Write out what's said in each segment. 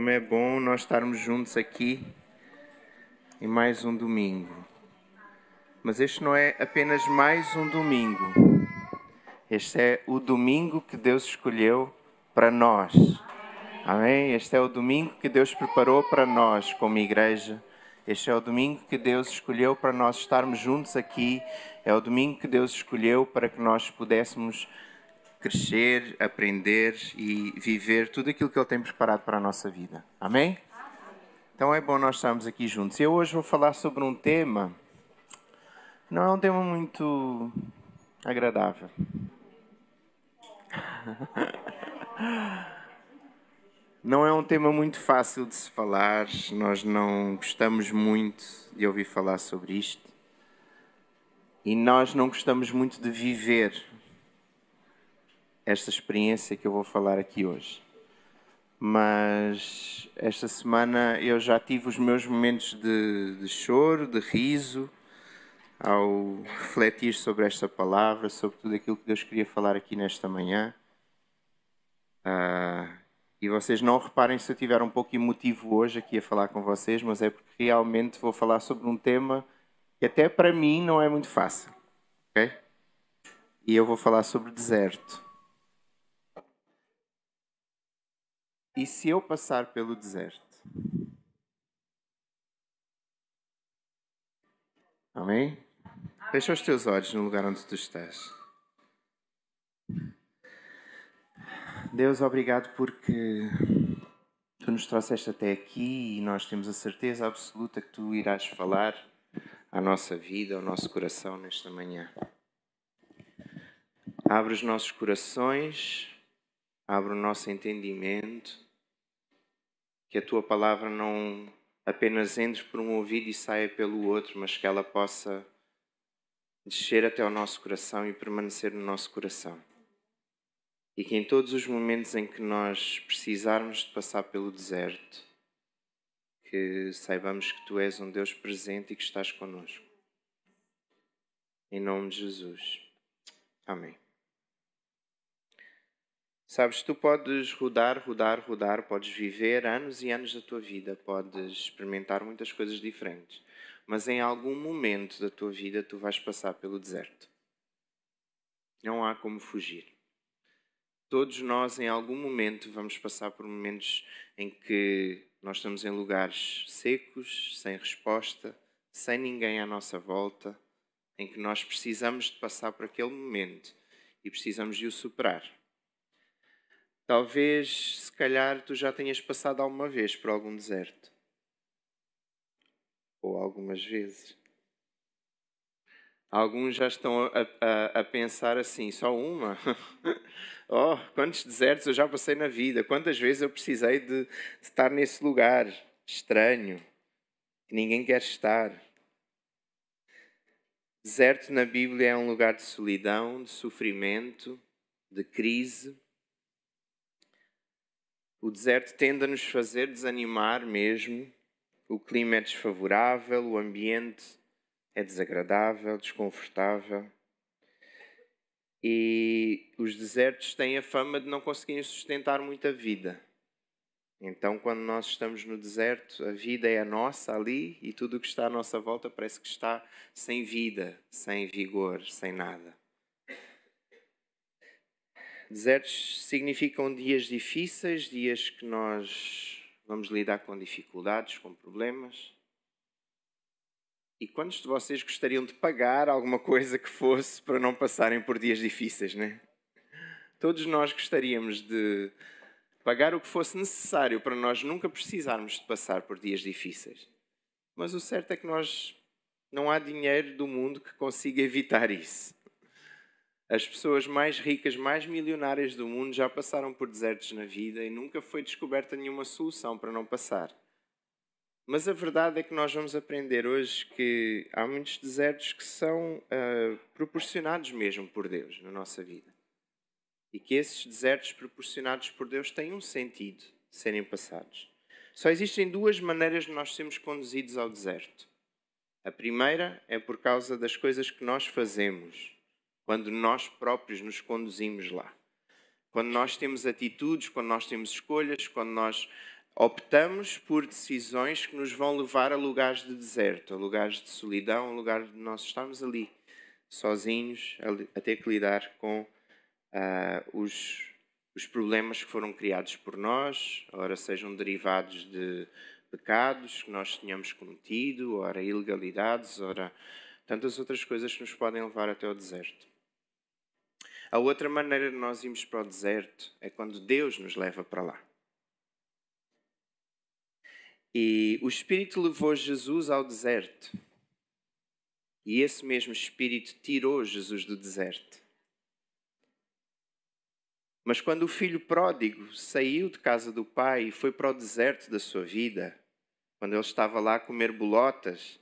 Como é bom nós estarmos juntos aqui em mais um domingo. Mas este não é apenas mais um domingo. Este é o domingo que Deus escolheu para nós. Amém? Este é o domingo que Deus preparou para nós como igreja. Este é o domingo que Deus escolheu para nós estarmos juntos aqui. É o domingo que Deus escolheu para que nós pudéssemos crescer, aprender e viver tudo aquilo que Ele tem preparado para a nossa vida. Amém? Então é bom nós estarmos aqui juntos. Eu hoje vou falar sobre um tema, não é um tema muito agradável. Não é um tema muito fácil de se falar, nós não gostamos muito de ouvir falar sobre isto. E nós não gostamos muito de viver esta experiência que eu vou falar aqui hoje. Mas esta semana eu já tive os meus momentos de choro, de riso, ao refletir sobre esta palavra, sobre tudo aquilo que Deus queria falar aqui nesta manhã. E vocês não reparem se eu estiver um pouco emotivo hoje aqui a falar com vocês, mas é porque realmente vou falar sobre um tema que até para mim não é muito fácil. Ok? E eu vou falar sobre deserto. E se eu passar pelo deserto? Amém? Fecha os teus olhos no lugar onde tu estás. Deus, obrigado porque tu nos trouxeste até aqui e nós temos a certeza absoluta que tu irás falar à nossa vida, ao nosso coração nesta manhã. Abre os nossos corações, abre o nosso entendimento, que a tua palavra não apenas entre por um ouvido e saia pelo outro, mas que ela possa descer até ao nosso coração e permanecer no nosso coração. E que em todos os momentos em que nós precisarmos de passar pelo deserto, que saibamos que tu és um Deus presente e que estás connosco. Em nome de Jesus. Amém. Sabes, tu podes rodar, podes viver anos e anos da tua vida, podes experimentar muitas coisas diferentes, mas em algum momento da tua vida tu vais passar pelo deserto. Não há como fugir. Todos nós, em algum momento, vamos passar por momentos em que nós estamos em lugares secos, sem resposta, sem ninguém à nossa volta, em que nós precisamos de passar por aquele momento e precisamos de o superar. Talvez, se calhar, tu já tenhas passado alguma vez por algum deserto. Ou algumas vezes. Alguns já estão a pensar assim, só uma? Oh, quantos desertos eu já passei na vida, quantas vezes eu precisei de estar nesse lugar estranho, que ninguém quer estar. Deserto na Bíblia é um lugar de solidão, de sofrimento, de crise. O deserto tende a nos fazer desanimar mesmo, o clima é desfavorável, o ambiente é desagradável, desconfortável. E os desertos têm a fama de não conseguirem sustentar muita vida. Então, quando nós estamos no deserto, a vida é a nossa ali e tudo o que está à nossa volta parece que está sem vida, sem vigor, sem nada. Desertos significam dias difíceis, dias que nós vamos lidar com dificuldades, com problemas. E quantos de vocês gostariam de pagar alguma coisa que fosse para não passarem por dias difíceis, não é? Todos nós gostaríamos de pagar o que fosse necessário para nós nunca precisarmos de passar por dias difíceis. Mas o certo é que não há dinheiro do mundo que consiga evitar isso. As pessoas mais ricas, mais milionárias do mundo já passaram por desertos na vida e nunca foi descoberta nenhuma solução para não passar. Mas a verdade é que nós vamos aprender hoje que há muitos desertos que são proporcionados mesmo por Deus na nossa vida. E que esses desertos proporcionados por Deus têm um sentido de serem passados. Só existem duas maneiras de nós sermos conduzidos ao deserto. A primeira é por causa das coisas que nós fazemos, quando nós próprios nos conduzimos lá. Quando nós temos atitudes, quando nós temos escolhas, quando nós optamos por decisões que nos vão levar a lugares de deserto, a lugares de solidão, a lugar de nós estarmos ali, sozinhos, a ter que lidar com os problemas que foram criados por nós, ora sejam derivados de pecados que nós tenhamos cometido, ora ilegalidades, ora tantas outras coisas que nos podem levar até ao deserto. A outra maneira de nós irmos para o deserto é quando Deus nos leva para lá. E o Espírito levou Jesus ao deserto. E esse mesmo Espírito tirou Jesus do deserto. Mas quando o filho pródigo saiu de casa do pai e foi para o deserto da sua vida, quando ele estava lá a comer bolotas,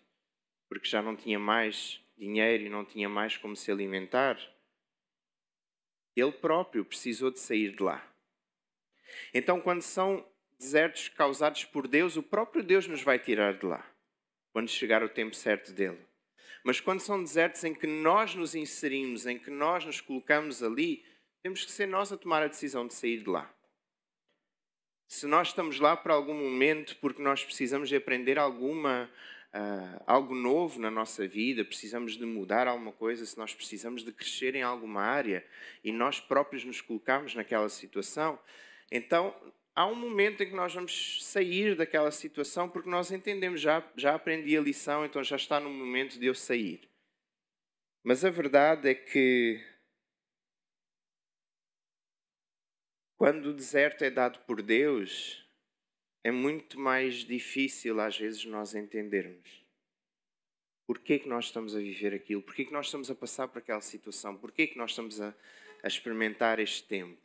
porque já não tinha mais dinheiro e não tinha mais como se alimentar, ele próprio precisou de sair de lá. Então, quando são desertos causados por Deus, o próprio Deus nos vai tirar de lá, quando chegar o tempo certo dele. Mas quando são desertos em que nós nos inserimos, em que nós nos colocamos ali, temos que ser nós a tomar a decisão de sair de lá. Se nós estamos lá por algum momento porque nós precisamos de aprender algo novo na nossa vida, precisamos de mudar alguma coisa, se nós precisamos de crescer em alguma área e nós próprios nos colocamos naquela situação, então há um momento em que nós vamos sair daquela situação porque nós entendemos, já aprendi a lição, então já está no momento de eu sair. Mas a verdade é que quando o deserto é dado por Deus, é muito mais difícil às vezes nós entendermos porquê que nós estamos a viver aquilo, porquê que nós estamos a passar por aquela situação, porquê que nós estamos a experimentar este tempo.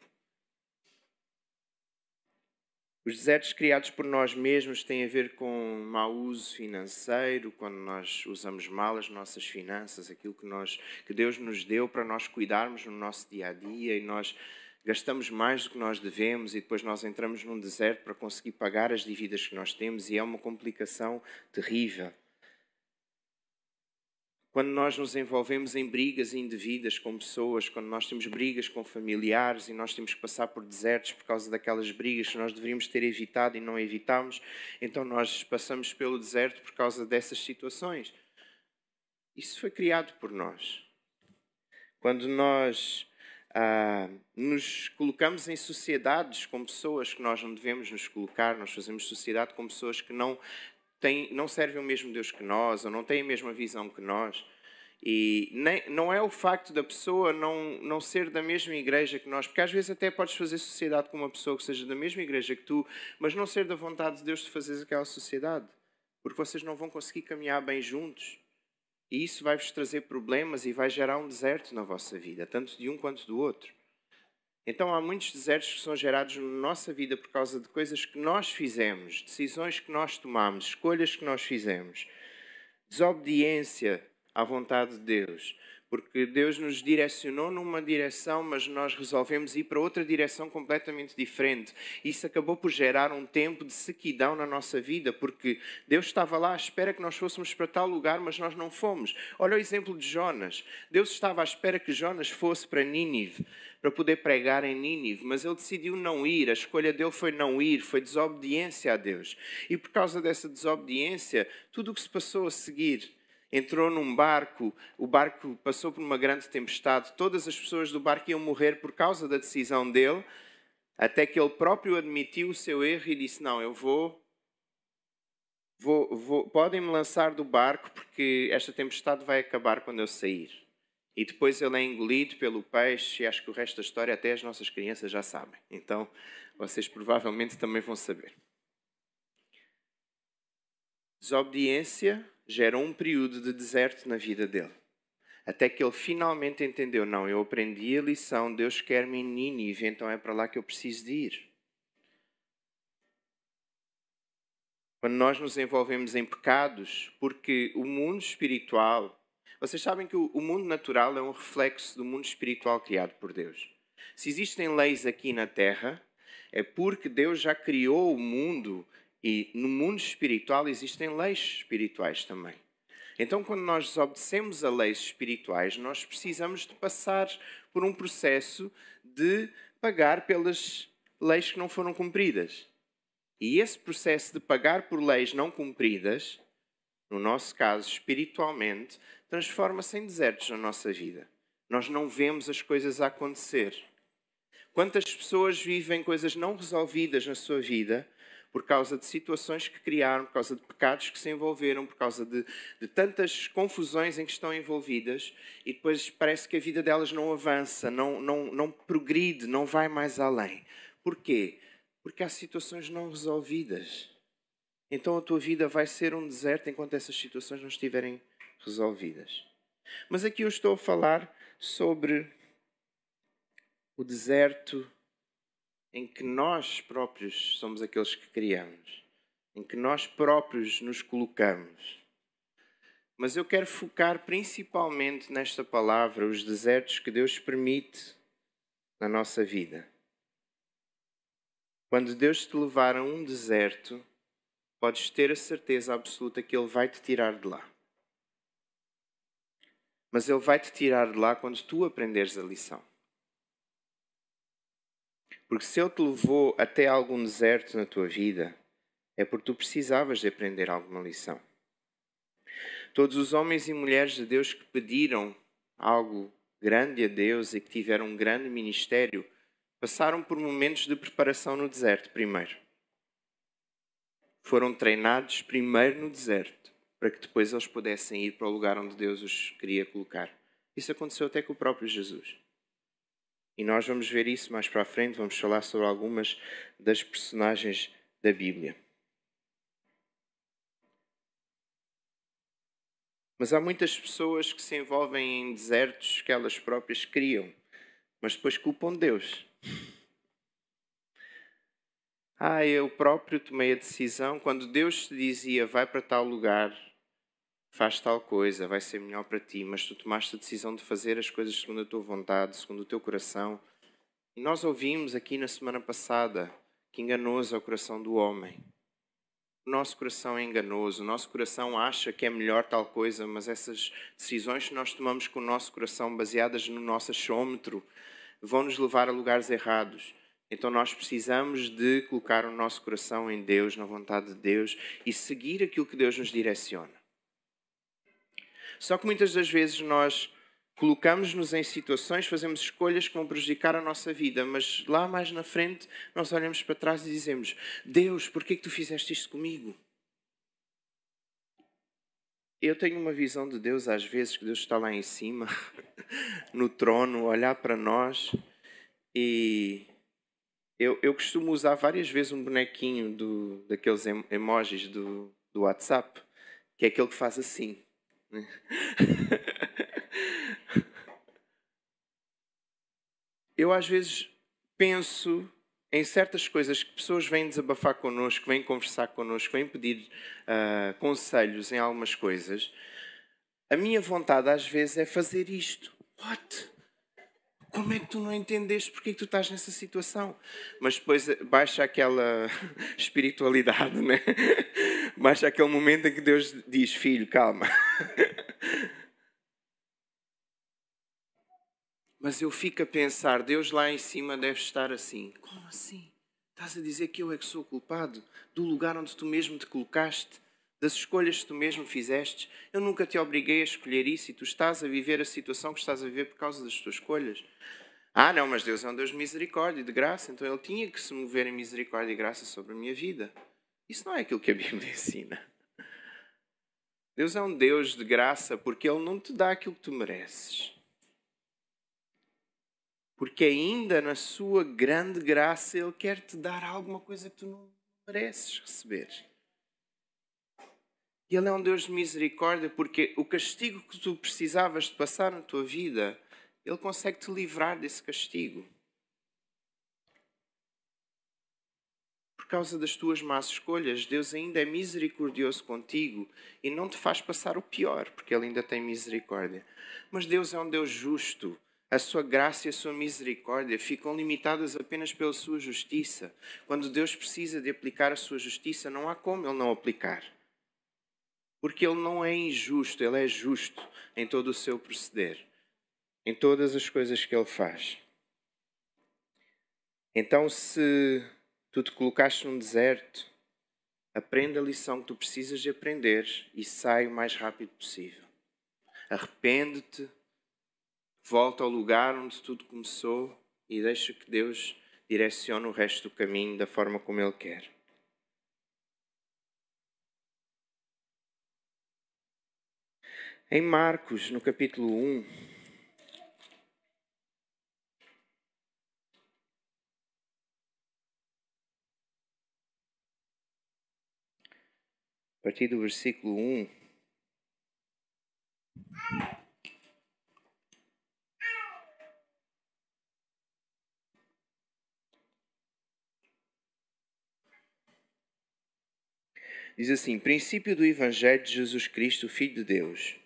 Os desertos criados por nós mesmos têm a ver com mau uso financeiro, quando nós usamos mal as nossas finanças, aquilo que Deus nos deu para nós cuidarmos no nosso dia-a-dia, e nós gastamos mais do que nós devemos e depois nós entramos num deserto para conseguir pagar as dívidas que nós temos e é uma complicação terrível. Quando nós nos envolvemos em brigas indevidas com pessoas, quando nós temos brigas com familiares e nós temos que passar por desertos por causa daquelas brigas que nós deveríamos ter evitado e não evitamos, então nós passamos pelo deserto por causa dessas situações. Isso foi criado por nós. Quando nós nos colocamos em sociedades com pessoas que nós não devemos nos colocar, nós fazemos sociedade com pessoas que não servem o mesmo Deus que nós, ou não têm a mesma visão que nós. E não é o facto da pessoa não ser da mesma igreja que nós, porque às vezes até podes fazer sociedade com uma pessoa que seja da mesma igreja que tu, mas não ser da vontade de Deus de fazeres aquela sociedade, porque vocês não vão conseguir caminhar bem juntos. E isso vai-vos trazer problemas e vai gerar um deserto na vossa vida, tanto de um quanto do outro. Então há muitos desertos que são gerados na nossa vida por causa de coisas que nós fizemos, decisões que nós tomamos, escolhas que nós fizemos. Desobediência à vontade de Deus. Porque Deus nos direcionou numa direção, mas nós resolvemos ir para outra direção completamente diferente. Isso acabou por gerar um tempo de sequidão na nossa vida, porque Deus estava lá à espera que nós fôssemos para tal lugar, mas nós não fomos. Olha o exemplo de Jonas. Deus estava à espera que Jonas fosse para Nínive, para poder pregar em Nínive, mas ele decidiu não ir. A escolha dele foi não ir, foi desobediência a Deus. E por causa dessa desobediência, tudo o que se passou a seguir, entrou num barco, o barco passou por uma grande tempestade, todas as pessoas do barco iam morrer por causa da decisão dele, até que ele próprio admitiu o seu erro e disse, não, eu podem-me lançar do barco porque esta tempestade vai acabar quando eu sair. E depois ele é engolido pelo peixe e acho que o resto da história até as nossas crianças já sabem. Então, vocês provavelmente também vão saber. Desobediência gerou um período de deserto na vida dele. Até que ele finalmente entendeu, não, eu aprendi a lição, Deus quer-me em Nínive, então é para lá que eu preciso de ir. Quando nós nos envolvemos em pecados, porque o mundo espiritual, vocês sabem que o mundo natural é um reflexo do mundo espiritual criado por Deus. Se existem leis aqui na Terra, é porque Deus já criou o mundo. E no mundo espiritual existem leis espirituais também. Então, quando nós desobedecemos a leis espirituais, nós precisamos de passar por um processo de pagar pelas leis que não foram cumpridas. E esse processo de pagar por leis não cumpridas, no nosso caso, espiritualmente, transforma-se em desertos na nossa vida. Nós não vemos as coisas a acontecer. Quantas pessoas vivem coisas não resolvidas na sua vida por causa de situações que criaram, por causa de pecados que se envolveram, por causa de tantas confusões em que estão envolvidas, e depois parece que a vida delas não avança, não progride, não vai mais além. Porquê? Porque há situações não resolvidas. Então a tua vida vai ser um deserto enquanto essas situações não estiverem resolvidas. Mas aqui eu estou a falar sobre o deserto em que nós próprios somos aqueles que criamos, em que nós próprios nos colocamos. Mas eu quero focar principalmente nesta palavra, os desertos que Deus permite na nossa vida. Quando Deus te levar a um deserto, podes ter a certeza absoluta que Ele vai te tirar de lá. Mas Ele vai te tirar de lá quando tu aprenderes a lição. Porque se Ele te levou até algum deserto na tua vida, é porque tu precisavas de aprender alguma lição. Todos os homens e mulheres de Deus que pediram algo grande a Deus e que tiveram um grande ministério, passaram por momentos de preparação no deserto primeiro. Foram treinados primeiro no deserto, para que depois eles pudessem ir para o lugar onde Deus os queria colocar. Isso aconteceu até com o próprio Jesus. E nós vamos ver isso mais para a frente, vamos falar sobre algumas das personagens da Bíblia. Mas há muitas pessoas que se envolvem em desertos que elas próprias criam, mas depois culpam Deus. Eu próprio tomei a decisão, quando Deus te dizia, vai para tal lugar, faz tal coisa, vai ser melhor para ti, mas tu tomaste a decisão de fazer as coisas segundo a tua vontade, segundo o teu coração. E nós ouvimos aqui na semana passada que enganoso é o coração do homem. O nosso coração é enganoso, o nosso coração acha que é melhor tal coisa, mas essas decisões que nós tomamos com o nosso coração, baseadas no nosso achômetro, vão nos levar a lugares errados. Então nós precisamos de colocar o nosso coração em Deus, na vontade de Deus, e seguir aquilo que Deus nos direciona. Só que muitas das vezes nós colocamos-nos em situações, fazemos escolhas que vão prejudicar a nossa vida, mas lá mais na frente nós olhamos para trás e dizemos, Deus, porquê que tu fizeste isto comigo? Eu tenho uma visão de Deus às vezes, que Deus está lá em cima, no trono, a olhar para nós, e eu costumo usar várias vezes um bonequinho daqueles emojis do WhatsApp, que é aquele que faz assim. Eu às vezes penso em certas coisas que pessoas vêm desabafar connosco, vêm conversar connosco, vêm pedir conselhos em algumas coisas. A minha vontade às vezes é fazer isto. What? Como é que tu não entendeste porque é que tu estás nessa situação? Mas depois baixa aquela espiritualidade, né? Baixa aquele momento em que Deus diz, filho, calma. Mas eu fico a pensar, Deus lá em cima deve estar assim. Como assim? Estás a dizer que eu é que sou culpado do lugar onde tu mesmo te colocaste? Das escolhas que tu mesmo fizeste? Eu nunca te obriguei a escolher isso e tu estás a viver a situação que estás a viver por causa das tuas escolhas. Não, mas Deus é um Deus de misericórdia e de graça, então Ele tinha que se mover em misericórdia e graça sobre a minha vida. Isso não é aquilo que a Bíblia ensina. Deus é um Deus de graça porque Ele não te dá aquilo que tu mereces. Porque ainda na sua grande graça Ele quer te dar alguma coisa que tu não mereces receber. E Ele é um Deus de misericórdia porque o castigo que tu precisavas de passar na tua vida, Ele consegue te livrar desse castigo. Por causa das tuas más escolhas, Deus ainda é misericordioso contigo e não te faz passar o pior, porque Ele ainda tem misericórdia. Mas Deus é um Deus justo. A sua graça e a sua misericórdia ficam limitadas apenas pela sua justiça. Quando Deus precisa de aplicar a sua justiça, não há como Ele não aplicar. Porque Ele não é injusto, Ele é justo em todo o seu proceder, em todas as coisas que Ele faz. Então, se Tu te colocaste num deserto. Aprende a lição que tu precisas de aprender e sai o mais rápido possível. Arrepende-te, volta ao lugar onde tudo começou e deixa que Deus direcione o resto do caminho da forma como Ele quer. Em Marcos, no capítulo 1, a partir do versículo 1, diz assim: princípio do Evangelho de Jesus Cristo, Filho de Deus.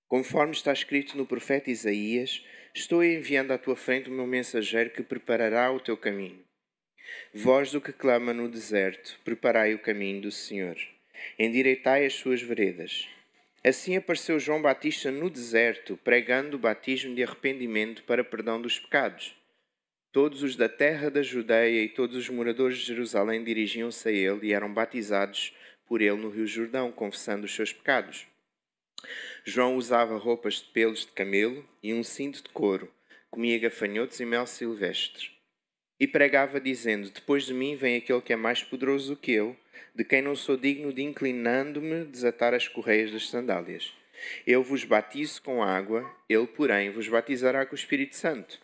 Conforme está escrito no profeta Isaías, estou enviando à tua frente o meu mensageiro que preparará o teu caminho. Voz do que clama no deserto, preparai o caminho do Senhor. Endireitai as suas veredas. Assim apareceu João Batista no deserto, pregando o batismo de arrependimento para perdão dos pecados. Todos os da terra da Judeia e todos os moradores de Jerusalém dirigiam-se a ele e eram batizados por ele no Rio Jordão, confessando os seus pecados. João usava roupas de pelos de camelo e um cinto de couro, comia gafanhotos e mel silvestre. E pregava dizendo: depois de mim vem aquele que é mais poderoso do que eu, de quem não sou digno de, inclinando-me, desatar as correias das sandálias. Eu vos batizo com água, ele, porém, vos batizará com o Espírito Santo.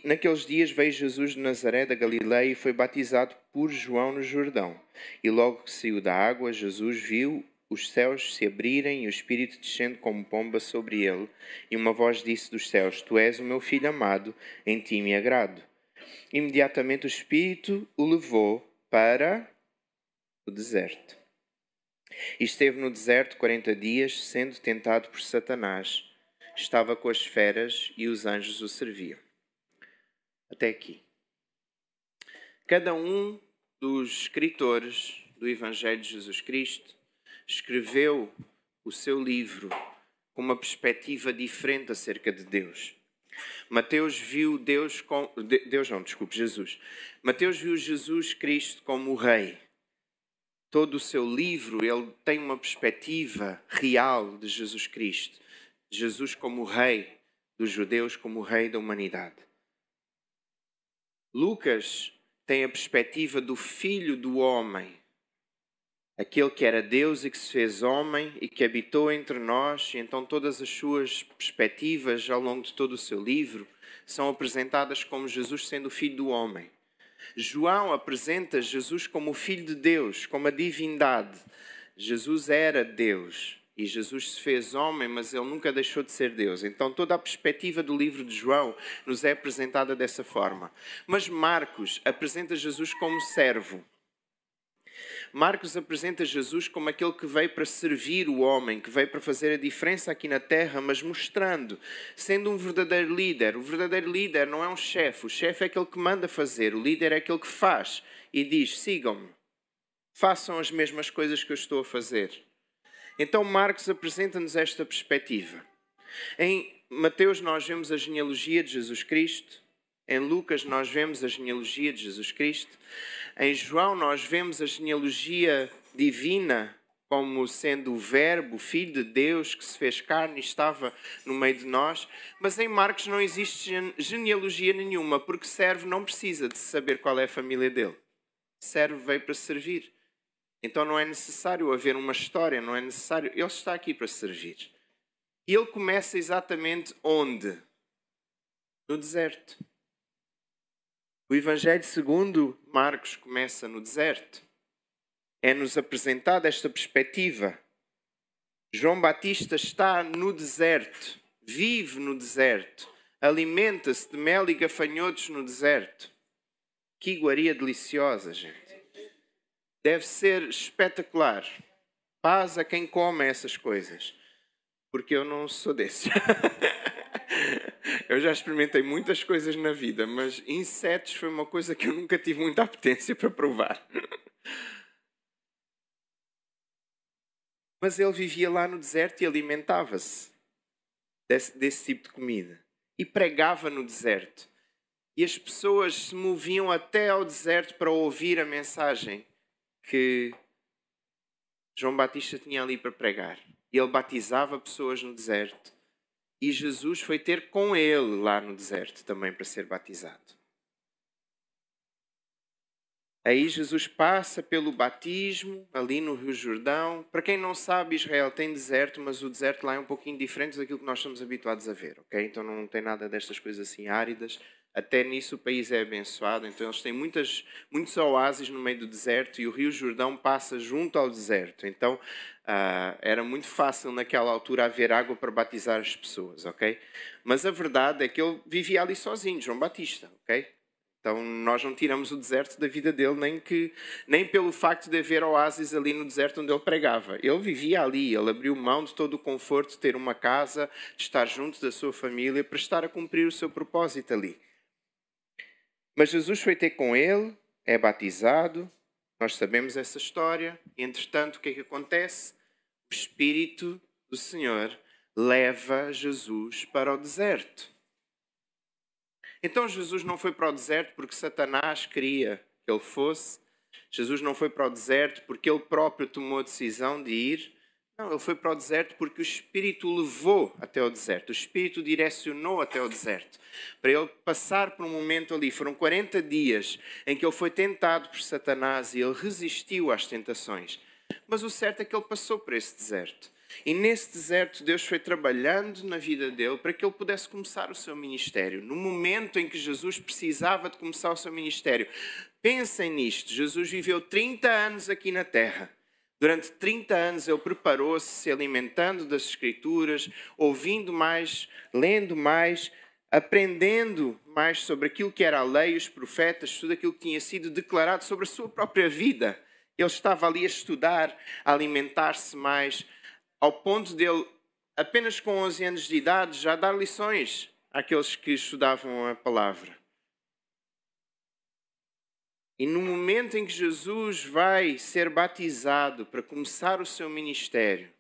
Naqueles dias veio Jesus de Nazaré da Galileia e foi batizado por João no Jordão. E logo que saiu da água, Jesus viu os céus se abrirem e o Espírito descendo como pomba sobre ele. E uma voz disse dos céus: Tu és o meu Filho amado, em ti me agrado. Imediatamente o Espírito o levou para o deserto. E esteve no deserto 40 dias, sendo tentado por Satanás. Estava com as feras e os anjos o serviam. Até aqui. Cada um dos escritores do Evangelho de Jesus Cristo escreveu o seu livro com uma perspectiva diferente acerca de Deus. Mateus viu Jesus. Mateus viu Jesus Cristo como o Rei. Todo o seu livro, ele tem uma perspectiva real de Jesus Cristo. Jesus como o Rei dos judeus, como o Rei da humanidade. Lucas tem a perspectiva do Filho do Homem. Aquele que era Deus e que se fez homem e que habitou entre nós, e então todas as suas perspectivas ao longo de todo o seu livro são apresentadas como Jesus sendo o Filho do Homem. João apresenta Jesus como o Filho de Deus, como a divindade. Jesus era Deus e Jesus se fez homem, mas ele nunca deixou de ser Deus. Então toda a perspectiva do livro de João nos é apresentada dessa forma. Mas Marcos apresenta Jesus como servo. Marcos apresenta Jesus como aquele que veio para servir o homem, que veio para fazer a diferença aqui na terra, mas mostrando, sendo um verdadeiro líder. O verdadeiro líder não é um chefe, o chefe é aquele que manda fazer, o líder é aquele que faz e diz: sigam-me, façam as mesmas coisas que eu estou a fazer. Então Marcos apresenta-nos esta perspectiva. Em Mateus nós vemos a genealogia de Jesus Cristo. Em Lucas nós vemos a genealogia de Jesus Cristo. Em João nós vemos a genealogia divina como sendo o Verbo, o Filho de Deus, que se fez carne e estava no meio de nós. Mas em Marcos não existe genealogia nenhuma, porque servo não precisa de saber qual é a família dele. Servo veio para servir. Então não é necessário haver uma história, não é necessário. Ele está aqui para servir. E ele começa exatamente onde? No deserto. O Evangelho segundo Marcos começa no deserto. É-nos apresentada esta perspectiva. João Batista está no deserto, vive no deserto, alimenta-se de mel e gafanhotos no deserto. Que iguaria deliciosa, gente. Deve ser espetacular. Paz a quem come essas coisas. Porque eu não sou desse. Eu já experimentei muitas coisas na vida, mas insetos foi uma coisa que eu nunca tive muita apetência para provar. Mas ele vivia lá no deserto e alimentava-se desse tipo de comida. E pregava no deserto. E as pessoas se moviam até ao deserto para ouvir a mensagem que João Batista tinha ali para pregar. E ele batizava pessoas no deserto. E Jesus foi ter com ele lá no deserto também para ser batizado. Aí Jesus passa pelo batismo, ali no Rio Jordão. Para quem não sabe, Israel tem deserto, mas o deserto lá é um pouquinho diferente daquilo que nós estamos habituados a ver, ok? Então não tem nada destas coisas assim áridas. Até nisso o país é abençoado. Então eles têm muitos oásis no meio do deserto e o Rio Jordão passa junto ao deserto. Então era muito fácil naquela altura haver água para batizar as pessoas, ok? Mas a verdade é que ele vivia ali sozinho, João Batista, ok? Então nós não tiramos o deserto da vida dele, nem pelo facto de haver oásis ali no deserto onde ele pregava. Ele vivia ali, ele abriu mão de todo o conforto de ter uma casa, de estar junto da sua família, para estar a cumprir o seu propósito ali. Mas Jesus foi ter com ele, é batizado, nós sabemos essa história. Entretanto, o que é que acontece? O Espírito do Senhor leva Jesus para o deserto. Então Jesus não foi para o deserto porque Satanás queria que ele fosse. Jesus não foi para o deserto porque ele próprio tomou a decisão de ir. Não, ele foi para o deserto porque o Espírito o levou até o deserto. O Espírito direcionou até o deserto. Para ele passar por um momento ali. Foram 40 dias em que ele foi tentado por Satanás e ele resistiu às tentações. Mas o certo é que ele passou por esse deserto. E nesse deserto Deus foi trabalhando na vida dele para que ele pudesse começar o seu ministério. No momento em que Jesus precisava de começar o seu ministério. Pensem nisto, Jesus viveu 30 anos aqui na terra. Durante 30 anos ele preparou-se, se alimentando das Escrituras, ouvindo mais, lendo mais, aprendendo mais sobre aquilo que era a lei, os profetas, tudo aquilo que tinha sido declarado sobre a sua própria vida. Ele estava ali a estudar, a alimentar-se mais, ao ponto de ele, apenas com 11 anos de idade, já dar lições àqueles que estudavam a palavra. E no momento em que Jesus vai ser batizado para começar o seu ministério,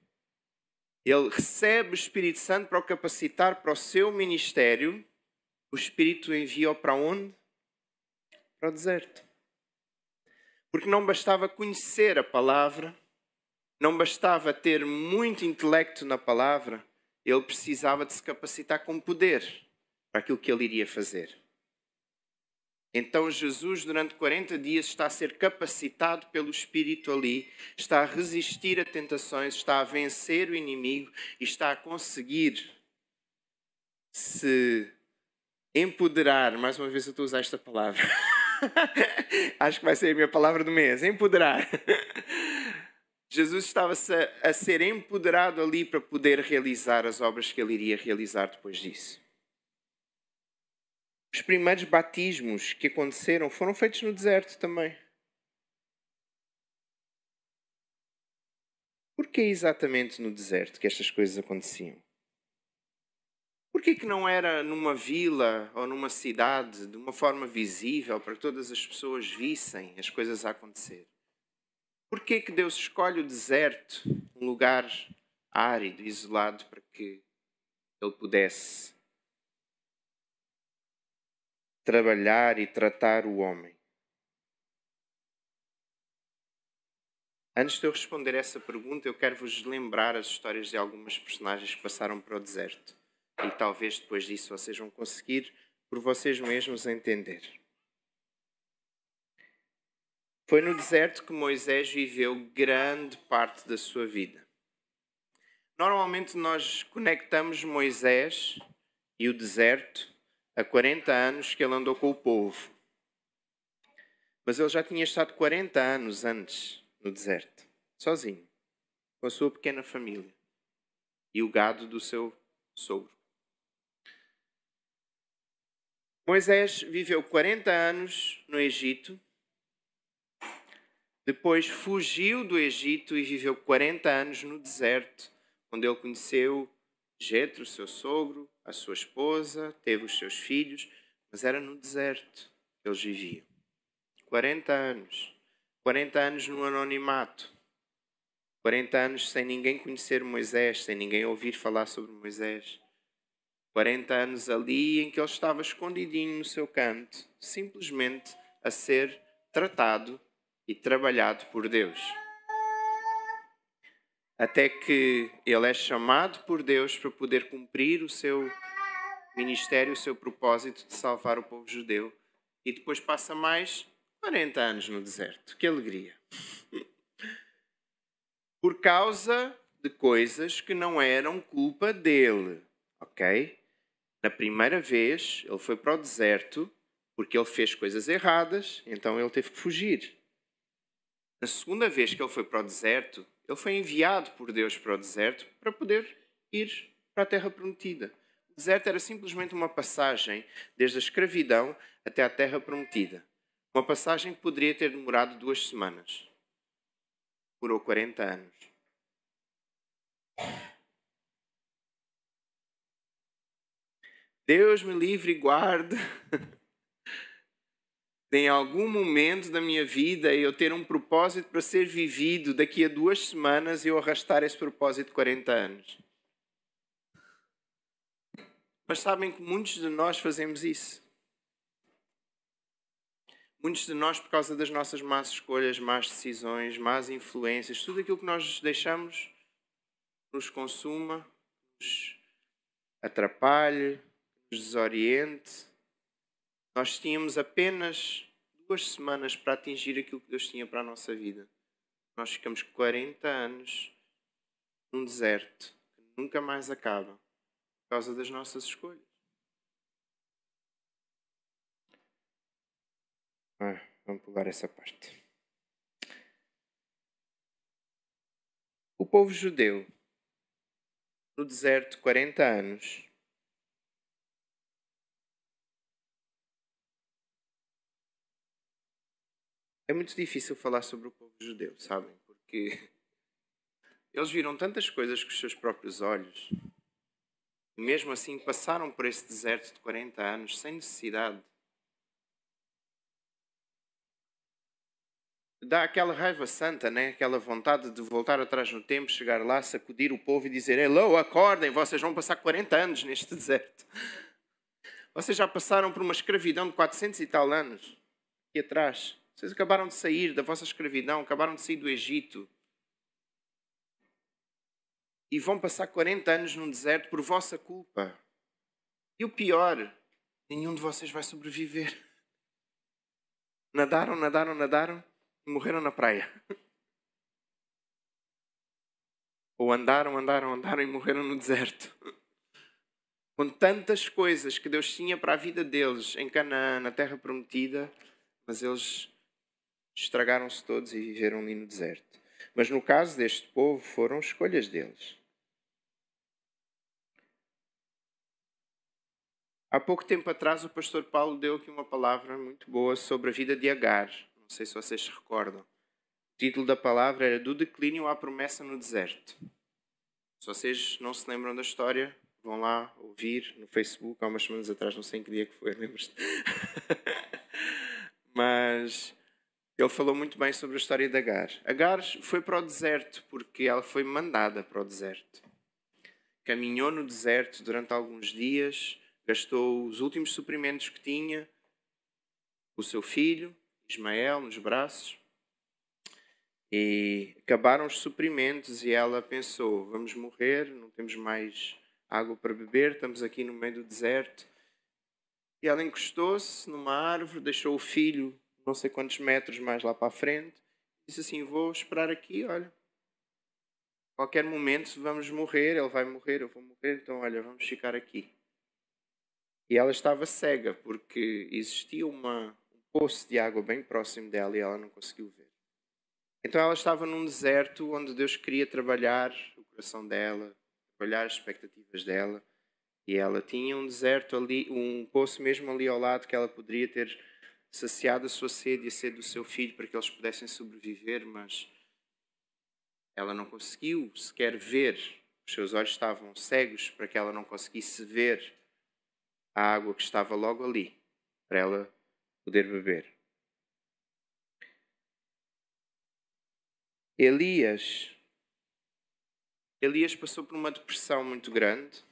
ele recebe o Espírito Santo para o capacitar para o seu ministério. O Espírito envia-o para onde? Para o deserto. Porque não bastava conhecer a palavra, não bastava ter muito intelecto na palavra, ele precisava de se capacitar com poder para aquilo que ele iria fazer. Então Jesus, durante 40 dias, está a ser capacitado pelo Espírito ali, está a resistir a tentações, está a vencer o inimigo e está a conseguir se empoderar. Mais uma vez eu estou a usar esta palavra. Acho que vai ser a minha palavra do mês. Empoderar. Jesus estava a ser empoderado ali para poder realizar as obras que ele iria realizar depois disso. Os primeiros batismos que aconteceram foram feitos no deserto também. Por que exatamente no deserto que estas coisas aconteciam? Por que não era numa vila ou numa cidade, de uma forma visível, para que todas as pessoas vissem as coisas a acontecer? Por que Deus escolhe o deserto, um lugar árido, isolado, para que ele pudesse trabalhar e tratar o homem? Antes de eu responder essa pergunta, eu quero vos lembrar as histórias de algumas personagens que passaram para o deserto. E talvez depois disso vocês vão conseguir, por vocês mesmos, entender. Foi no deserto que Moisés viveu grande parte da sua vida. Normalmente nós conectamos Moisés e o deserto a 40 anos que ele andou com o povo. Mas ele já tinha estado 40 anos antes no deserto, sozinho, com a sua pequena família e o gado do seu sogro. Moisés viveu 40 anos no Egito, depois fugiu do Egito e viveu 40 anos no deserto, onde ele conheceu Jetro, seu sogro, a sua esposa, teve os seus filhos, mas era no deserto que eles viviam. 40 anos. 40 anos no anonimato. 40 anos sem ninguém conhecer Moisés, sem ninguém ouvir falar sobre Moisés. 40 anos ali em que ele estava escondidinho no seu canto, simplesmente a ser tratado e trabalhado por Deus. Até que ele é chamado por Deus para poder cumprir o seu ministério, o seu propósito de salvar o povo judeu. E depois passa mais 40 anos no deserto. Que alegria! Por causa de coisas que não eram culpa dele, ok? Na primeira vez, ele foi para o deserto porque ele fez coisas erradas, então ele teve que fugir. Na segunda vez que ele foi para o deserto, ele foi enviado por Deus para o deserto para poder ir para a Terra Prometida. O deserto era simplesmente uma passagem desde a escravidão até à Terra Prometida. Uma passagem que poderia ter demorado 2 semanas. Durou 40 anos. Deus me livre e guarde de, em algum momento da minha vida, eu ter um propósito para ser vivido daqui a 2 semanas e eu arrastar esse propósito 40 anos. Mas sabem que muitos de nós fazemos isso. Muitos de nós, por causa das nossas más escolhas, más decisões, más influências, tudo aquilo que nós deixamos nos consuma, nos atrapalhe, nos desoriente. Nós tínhamos apenas 2 semanas para atingir aquilo que Deus tinha para a nossa vida. Nós ficamos 40 anos num deserto que nunca mais acaba por causa das nossas escolhas. Vamos pular essa parte. O povo judeu, no deserto, 40 anos, é muito difícil falar sobre o povo judeu, sabem? Porque eles viram tantas coisas com os seus próprios olhos e mesmo assim passaram por esse deserto de 40 anos sem necessidade. Dá aquela raiva santa, né? Aquela vontade de voltar atrás no tempo, chegar lá, sacudir o povo e dizer: hello, acordem, vocês vão passar 40 anos neste deserto. Vocês já passaram por uma escravidão de 400 e tal anos aqui atrás. Vocês acabaram de sair da vossa escravidão, acabaram de sair do Egito. E vão passar 40 anos num deserto por vossa culpa. E o pior, nenhum de vocês vai sobreviver. Nadaram e morreram na praia. Ou andaram e morreram no deserto. Com tantas coisas que Deus tinha para a vida deles em Canaã, na Terra Prometida, mas eles estragaram-se todos e viveram ali no deserto. Mas no caso deste povo, foram escolhas deles. Há pouco tempo atrás, o pastor Paulo deu aqui uma palavra muito boa sobre a vida de Agar. Não sei se vocês se recordam. O título da palavra era Do Declínio à Promessa no Deserto. Se vocês não se lembram da história, vão lá ouvir no Facebook, há umas semanas atrás, não sei em que dia que foi, lembras-te? Mas ele falou muito bem sobre a história de Agar. Agar foi para o deserto porque ela foi mandada para o deserto. Caminhou no deserto durante alguns dias, gastou os últimos suprimentos que tinha, o seu filho, Ismael, nos braços, e acabaram os suprimentos e ela pensou, vamos morrer, não temos mais água para beber, estamos aqui no meio do deserto. E ela encostou-se numa árvore, deixou o filho não sei quantos metros mais lá para a frente, disse assim, vou esperar aqui, olha, qualquer momento vamos morrer, ele vai morrer, eu vou morrer, então olha, vamos ficar aqui. E ela estava cega, porque existia um poço de água bem próximo dela e ela não conseguiu ver. Então ela estava num deserto onde Deus queria trabalhar o coração dela, trabalhar as expectativas dela. E ela tinha um deserto ali, um poço mesmo ali ao lado que ela poderia ter saciado a sua sede e a sede do seu filho para que eles pudessem sobreviver, mas ela não conseguiu sequer ver. Os seus olhos estavam cegos para que ela não conseguisse ver a água que estava logo ali, para ela poder beber. Elias passou por uma depressão muito grande.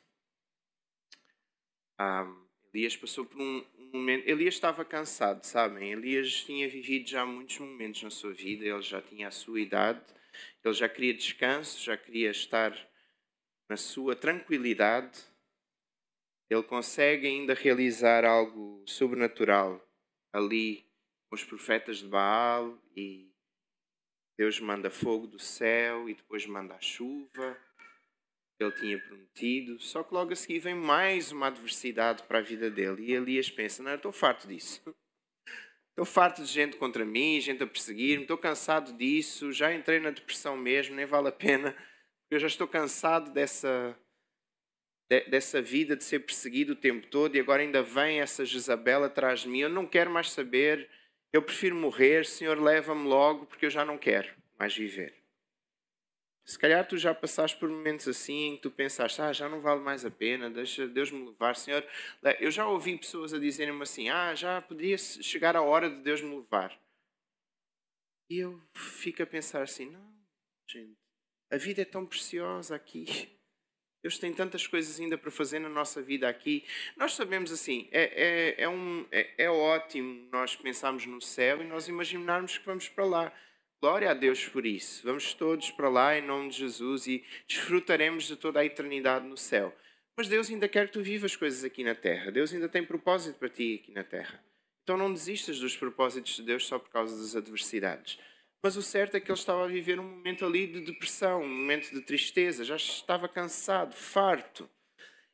Elias passou por um momento. Elias estava cansado, sabem? Elias tinha vivido já muitos momentos na sua vida, ele já tinha a sua idade, ele já queria descanso, já queria estar na sua tranquilidade. Ele consegue ainda realizar algo sobrenatural ali com os profetas de Baal, e Deus manda fogo do céu e depois manda a chuva. Ele tinha prometido, só que logo a seguir vem mais uma adversidade para a vida dele. E Elias pensa: não, eu estou farto disso. Estou farto de gente contra mim, gente a perseguir-me, estou cansado disso, já entrei na depressão mesmo, nem vale a pena. Eu já estou cansado dessa vida de ser perseguido o tempo todo, e agora ainda vem essa Jezabel atrás de mim. Eu não quero mais saber, eu prefiro morrer. Senhor, leva-me logo, porque eu já não quero mais viver. Se calhar tu já passaste por momentos assim, em que tu pensaste: já não vale mais a pena, deixa Deus me levar. Senhor, eu já ouvi pessoas a dizerem-me assim: já poderia chegar a hora de Deus me levar. E eu fico a pensar assim: não, gente, a vida é tão preciosa aqui. Deus tem tantas coisas ainda para fazer na nossa vida aqui. Nós sabemos assim, é ótimo nós pensarmos no céu e nós imaginarmos que vamos para lá. Glória a Deus por isso. Vamos todos para lá em nome de Jesus e desfrutaremos de toda a eternidade no céu. Mas Deus ainda quer que tu vivas coisas aqui na terra. Deus ainda tem propósito para ti aqui na terra. Então não desistas dos propósitos de Deus só por causa das adversidades. Mas o certo é que ele estava a viver um momento ali de depressão, um momento de tristeza, já estava cansado, farto.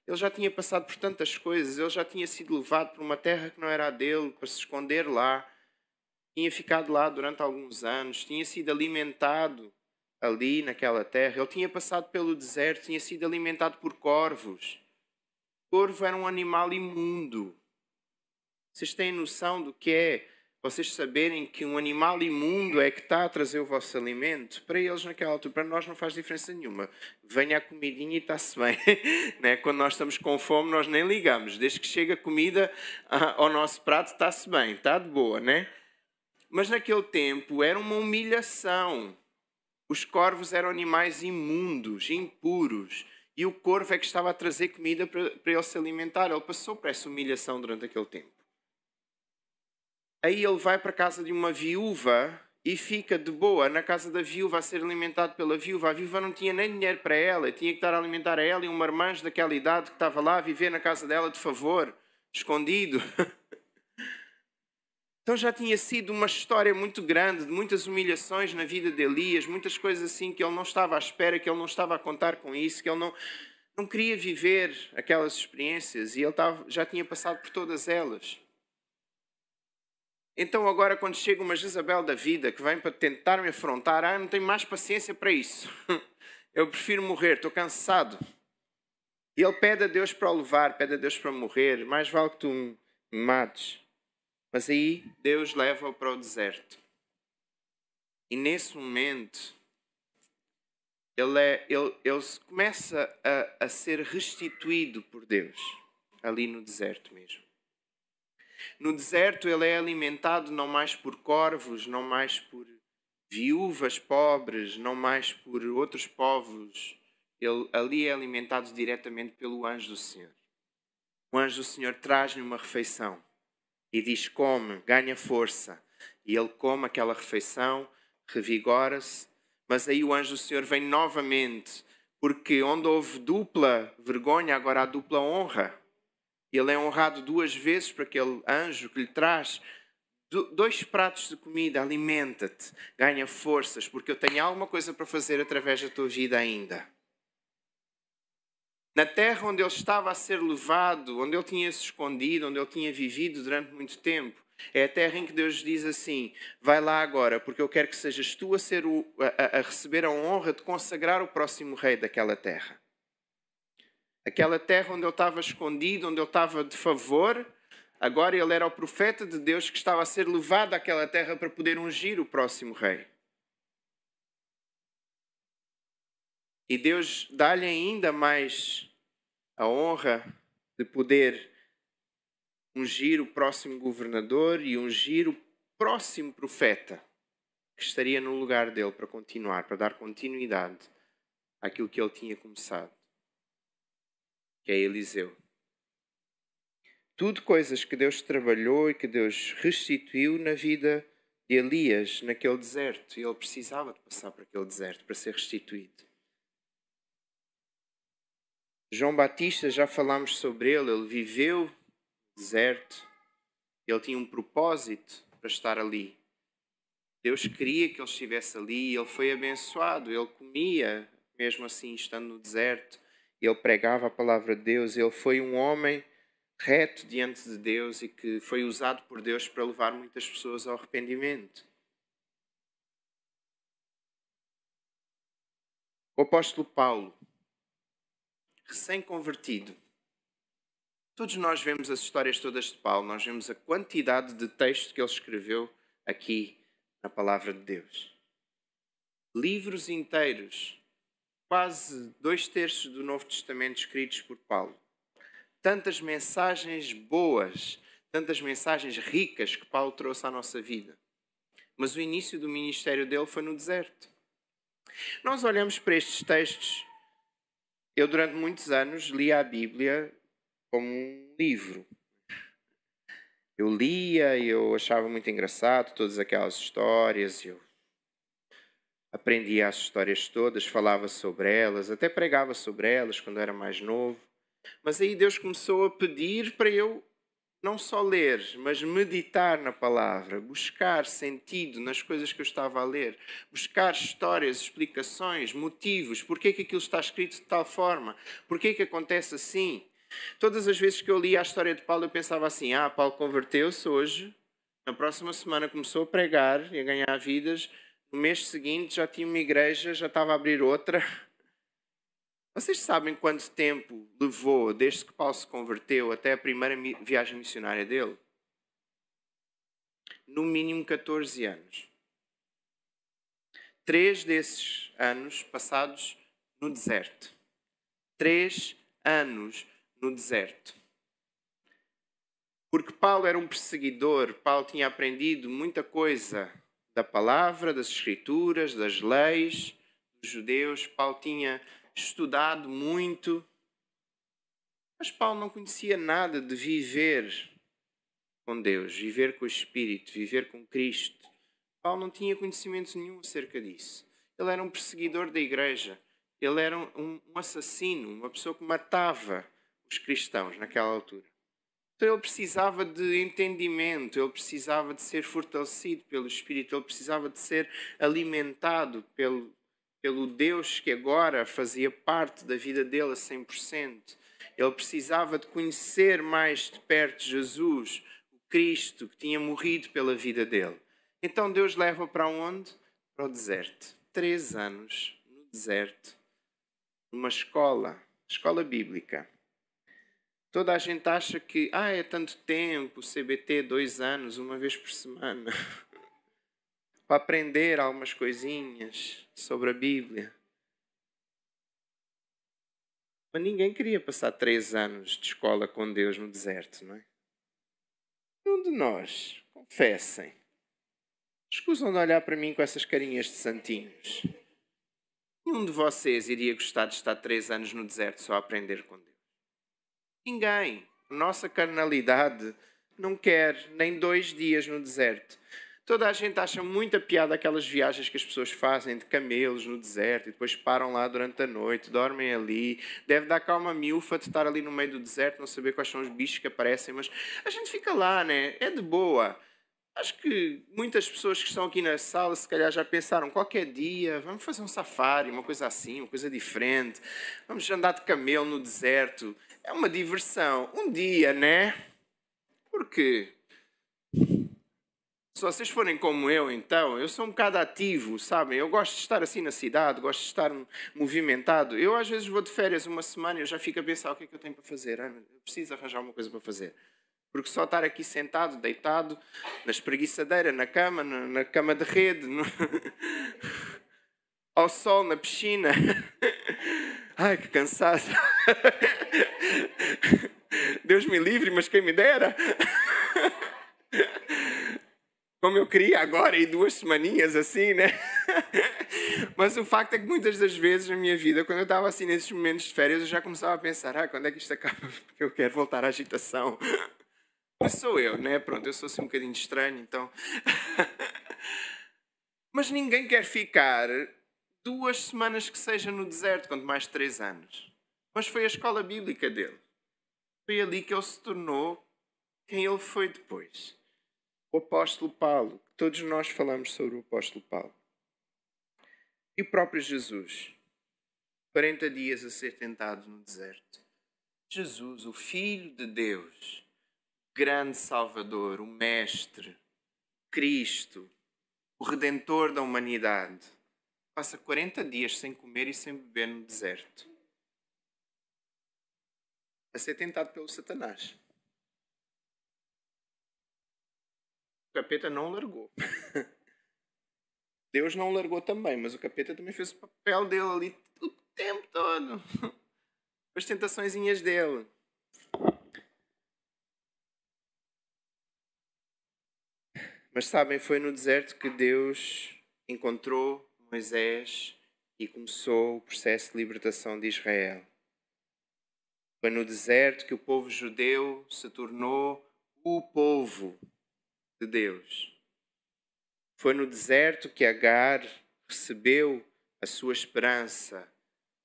Ele já tinha passado por tantas coisas, ele já tinha sido levado para uma terra que não era a dele, para se esconder lá. Tinha ficado lá durante alguns anos, tinha sido alimentado ali naquela terra. Ele tinha passado pelo deserto, tinha sido alimentado por corvos. O corvo era um animal imundo. Vocês têm noção do que é vocês saberem que um animal imundo é que está a trazer o vosso alimento? Para eles naquela altura, para nós não faz diferença nenhuma. Venha a comidinha e está-se bem. Né? Quando nós estamos com fome, nós nem ligamos. Desde que chega a comida ao nosso prato, está-se bem, está de boa, né? Mas naquele tempo era uma humilhação. Os corvos eram animais imundos, impuros. E o corvo é que estava a trazer comida para ele se alimentar. Ele passou por essa humilhação durante aquele tempo. Aí ele vai para a casa de uma viúva e fica de boa na casa da viúva a ser alimentado pela viúva. A viúva não tinha nem dinheiro para ela, tinha que estar a alimentar a ela e um marmanjo daquela idade que estava lá a viver na casa dela de favor, escondido. Então já tinha sido uma história muito grande, de muitas humilhações na vida de Elias, muitas coisas assim que ele não estava à espera, que ele não estava a contar com isso, que ele não queria viver aquelas experiências, e ele já tinha passado por todas elas. Então agora, quando chega uma Jezabel da vida que vem para tentar me afrontar, eu não tenho mais paciência para isso. Eu prefiro morrer, estou cansado. E ele pede a Deus para o levar, pede a Deus para morrer. Mais vale que tu me mates. Mas aí Deus leva-o para o deserto. E nesse momento, ele começa a ser restituído por Deus. Ali no deserto mesmo. No deserto ele é alimentado não mais por corvos, não mais por viúvas pobres, não mais por outros povos. Ele ali é alimentado diretamente pelo anjo do Senhor. O anjo do Senhor traz-lhe uma refeição e diz: come, ganha força. E ele come aquela refeição, revigora-se. Mas aí o anjo do Senhor vem novamente, porque onde houve dupla vergonha, agora há dupla honra. Ele é honrado 2 vezes por aquele anjo que lhe traz 2 pratos de comida. Alimenta-te, ganha forças, porque eu tenho alguma coisa para fazer através da tua vida ainda. Na terra onde ele estava a ser levado, onde ele tinha se escondido, onde ele tinha vivido durante muito tempo, é a terra em que Deus diz assim: vai lá agora, porque eu quero que sejas tu a receber a honra de consagrar o próximo rei daquela terra. Aquela terra onde ele estava escondido, onde ele estava de favor, agora ele era o profeta de Deus que estava a ser levado àquela terra para poder ungir o próximo rei. E Deus dá-lhe ainda mais a honra de poder ungir o próximo governador e ungir o próximo profeta que estaria no lugar dele para continuar, para dar continuidade àquilo que ele tinha começado, que é Eliseu. Tudo coisas que Deus trabalhou e que Deus restituiu na vida de Elias, naquele deserto. E ele precisava de passar por aquele deserto para ser restituído. João Batista, já falámos sobre ele. Ele viveu no deserto. Ele tinha um propósito para estar ali. Deus queria que ele estivesse ali e ele foi abençoado. Ele comia, mesmo assim, estando no deserto. Ele pregava a palavra de Deus. Ele foi um homem reto diante de Deus e que foi usado por Deus para levar muitas pessoas ao arrependimento. O apóstolo Paulo, recém-convertido. Todos nós vemos as histórias todas de Paulo. Nós vemos a quantidade de texto que ele escreveu aqui na palavra de Deus. Livros inteiros, quase 2/3 do Novo Testamento escritos por Paulo. Tantas mensagens boas, tantas mensagens ricas que Paulo trouxe à nossa vida. Mas o início do ministério dele foi no deserto. Nós olhamos para estes textos. Eu, durante muitos anos, lia a Bíblia como um livro. Eu lia e eu achava muito engraçado todas aquelas histórias. Eu aprendia as histórias todas, falava sobre elas, até pregava sobre elas quando era mais novo. Mas aí Deus começou a pedir para eu não só ler, mas meditar na palavra, buscar sentido nas coisas que eu estava a ler, buscar histórias, explicações, motivos, porque é que aquilo está escrito de tal forma, porque é que acontece assim. Todas as vezes que eu lia a história de Paulo, eu pensava assim, Paulo converteu-se hoje, na próxima semana começou a pregar e a ganhar vidas, no mês seguinte já tinha uma igreja, já estava a abrir outra. Vocês sabem quanto tempo levou desde que Paulo se converteu até a primeira viagem missionária dele? No mínimo 14 anos. 3 desses anos passados no deserto. 3 anos no deserto. Porque Paulo era um perseguidor, Paulo tinha aprendido muita coisa da palavra, das escrituras, das leis dos judeus. Paulo tinha estudado muito, mas Paulo não conhecia nada de viver com Deus, viver com o Espírito, viver com Cristo. Paulo não tinha conhecimento nenhum acerca disso. Ele era um perseguidor da igreja, ele era um assassino, uma pessoa que matava os cristãos naquela altura. Então ele precisava de entendimento, ele precisava de ser fortalecido pelo Espírito, ele precisava de ser alimentado pelo Deus que agora fazia parte da vida dele a 100%. Ele precisava de conhecer mais de perto Jesus, o Cristo que tinha morrido pela vida dele. Então Deus leva para onde? Para o deserto. 3 anos no deserto, numa escola bíblica. Toda a gente acha que é tanto tempo, CBT 2 anos, uma vez por semana. Para aprender algumas coisinhas sobre a Bíblia. Mas ninguém queria passar 3 anos de escola com Deus no deserto, não é? Nenhum de nós, confessem, escusam de olhar para mim com essas carinhas de santinhos. Nenhum de vocês iria gostar de estar 3 anos no deserto só a aprender com Deus. Ninguém. A nossa carnalidade não quer nem 2 dias no deserto. Toda a gente acha muita piada aquelas viagens que as pessoas fazem de camelos no deserto e depois param lá durante a noite, dormem ali. Deve dar cá uma miúfa de estar ali no meio do deserto, não saber quais são os bichos que aparecem, mas a gente fica lá, né? É de boa. Acho que muitas pessoas que estão aqui na sala se calhar já pensaram, qualquer dia vamos fazer um safari, uma coisa assim, uma coisa diferente. Vamos andar de camelo no deserto. É uma diversão. Um dia, né? Porque se vocês forem como eu, então, eu sou um bocado ativo, sabem? Eu gosto de estar assim na cidade, gosto de estar movimentado. Eu às vezes vou de férias uma semana e eu já fico a pensar o que é que eu tenho para fazer. Eu preciso arranjar uma coisa para fazer. Porque só estar aqui sentado, deitado, na espreguiçadeira, na cama de rede, ao sol, na piscina. Ai, que cansado. Deus me livre, mas quem me dera. Como eu queria agora, e 2 semaninhas assim, né? Mas o facto é que muitas das vezes na minha vida, quando eu estava assim nesses momentos de férias, eu já começava a pensar, quando é que isto acaba? Porque eu quero voltar à agitação. Mas sou eu, né? Pronto, eu sou assim um bocadinho estranho, então. Mas ninguém quer ficar 2 semanas que seja no deserto, quanto mais 3 anos. Mas foi a escola bíblica dele. Foi ali que ele se tornou quem ele foi depois. O apóstolo Paulo. Todos nós falamos sobre o apóstolo Paulo. E o próprio Jesus. 40 dias a ser tentado no deserto. Jesus, o Filho de Deus, grande Salvador, o Mestre, Cristo, o Redentor da humanidade, passa 40 dias sem comer e sem beber no deserto, a ser tentado pelo Satanás. O capeta não o largou. Deus não o largou também, mas o capeta também fez o papel dele ali o tempo todo. As tentaçõezinhas dele. Mas sabem, foi no deserto que Deus encontrou Moisés e começou o processo de libertação de Israel. Foi no deserto que o povo judeu se tornou o povo de Deus. Foi no deserto que Agar recebeu a sua esperança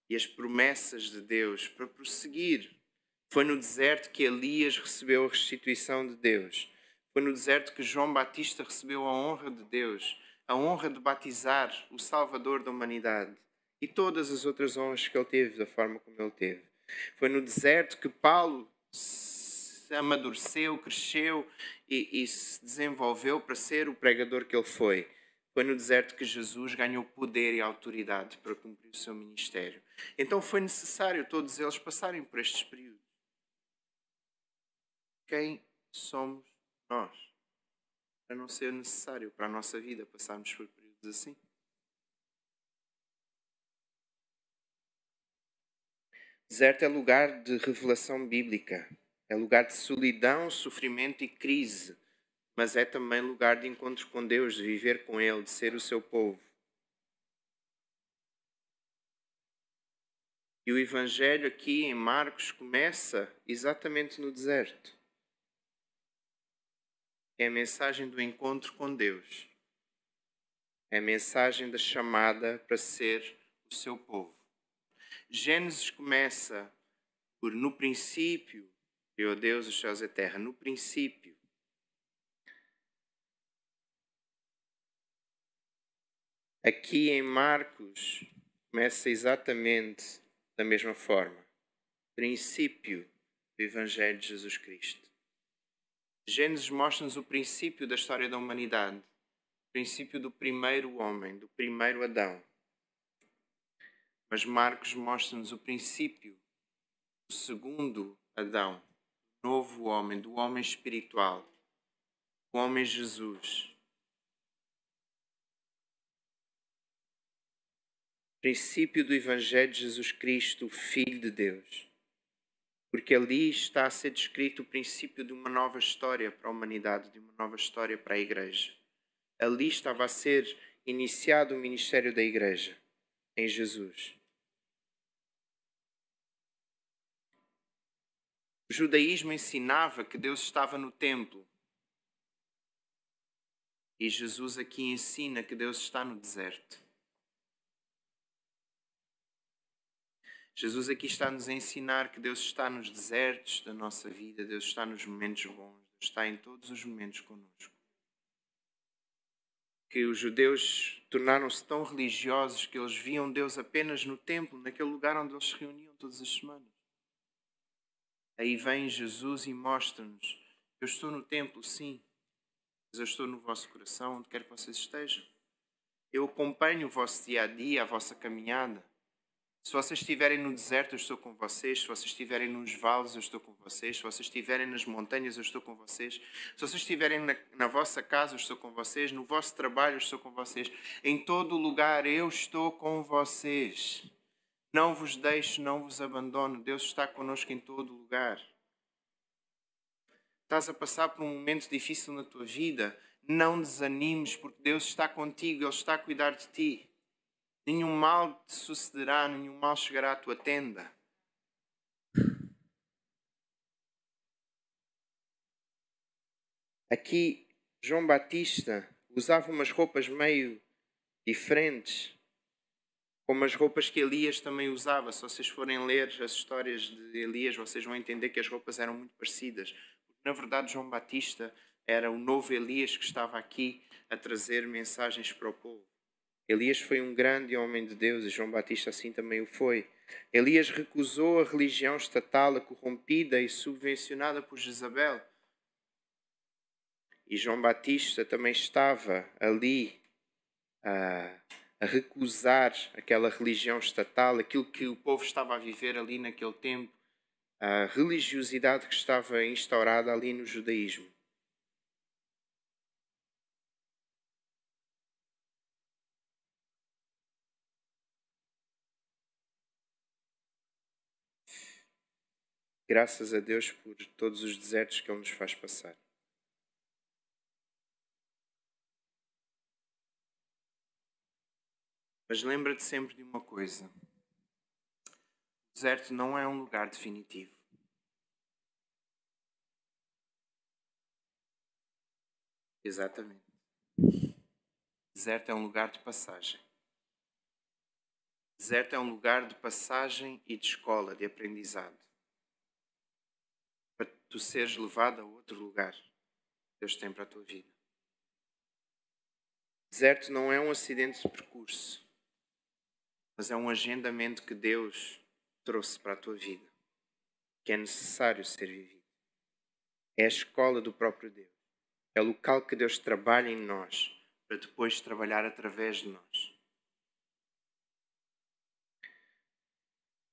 e as promessas de Deus para prosseguir. Foi no deserto que Elias recebeu a restituição de Deus. Foi no deserto que João Batista recebeu a honra de Deus, a honra de batizar o Salvador da humanidade e todas as outras honras que ele teve da forma como ele teve. Foi no deserto que Paulo se amadureceu, cresceu e se desenvolveu para ser o pregador que ele foi. Foi no deserto que Jesus ganhou poder e autoridade para cumprir o seu ministério. Então foi necessário todos eles passarem por estes períodos. Quem somos nós? Para não ser necessário para a nossa vida passarmos por períodos assim. Deserto é lugar de revelação bíblica. É lugar de solidão, sofrimento e crise. Mas é também lugar de encontro com Deus, de viver com Ele, de ser o seu povo. E o Evangelho aqui em Marcos começa exatamente no deserto. É a mensagem do encontro com Deus. É a mensagem da chamada para ser o seu povo. Gênesis começa por no princípio, criou Deus os céus e a terra. No princípio. Aqui em Marcos começa exatamente da mesma forma. Princípio do Evangelho de Jesus Cristo. Gênesis mostra-nos o princípio da história da humanidade. O princípio do primeiro homem, do primeiro Adão. Mas Marcos mostra-nos o princípio do segundo Adão, do novo homem, do homem espiritual, do homem Jesus. Princípio do Evangelho de Jesus Cristo, o Filho de Deus. Porque ali está a ser descrito o princípio de uma nova história para a humanidade, de uma nova história para a Igreja. Ali estava a ser iniciado o ministério da Igreja, em Jesus. O judaísmo ensinava que Deus estava no templo. E Jesus aqui ensina que Deus está no deserto. Jesus aqui está-nos a ensinar que Deus está nos desertos da nossa vida, Deus está nos momentos bons, Deus está em todos os momentos connosco. Que os judeus tornaram-se tão religiosos que eles viam Deus apenas no templo, naquele lugar onde eles se reuniam todas as semanas. Aí vem Jesus e mostra-nos: eu estou no templo, sim, mas eu estou no vosso coração, onde quer que vocês estejam. Eu acompanho o vosso dia-a-dia, a vossa caminhada. Se vocês estiverem no deserto, eu estou com vocês. Se vocês estiverem nos vales, eu estou com vocês. Se vocês estiverem nas montanhas, eu estou com vocês. Se vocês estiverem na vossa casa, eu estou com vocês. No vosso trabalho, eu estou com vocês. Em todo lugar, eu estou com vocês. Não vos deixo, não vos abandono. Deus está connosco em todo lugar. Estás a passar por um momento difícil na tua vida? Não desanimes, porque Deus está contigo. Ele está a cuidar de ti. Nenhum mal te sucederá, nenhum mal chegará à tua tenda. Aqui, João Batista usava umas roupas meio diferentes, como as roupas que Elias também usava. Se vocês forem ler as histórias de Elias, vocês vão entender que as roupas eram muito parecidas. Na verdade, João Batista era o novo Elias que estava aqui a trazer mensagens para o povo. Elias foi um grande homem de Deus e João Batista assim também o foi. Elias recusou a religião estatal corrompida e subvencionada por Jezabel. E João Batista também estava ali a recusar aquela religião estatal, aquilo que o povo estava a viver ali naquele tempo, a religiosidade que estava instaurada ali no judaísmo. Graças a Deus por todos os desertos que Ele nos faz passar. Mas lembra-te sempre de uma coisa. O deserto não é um lugar definitivo. Exatamente. O deserto é um lugar de passagem. O deserto é um lugar de passagem e de escola, de aprendizado. Para tu seres levado a outro lugar que Deus tem para a tua vida. O deserto não é um acidente de percurso, mas é um agendamento que Deus trouxe para a tua vida, que é necessário ser vivido. É a escola do próprio Deus. É o local que Deus trabalha em nós, para depois trabalhar através de nós.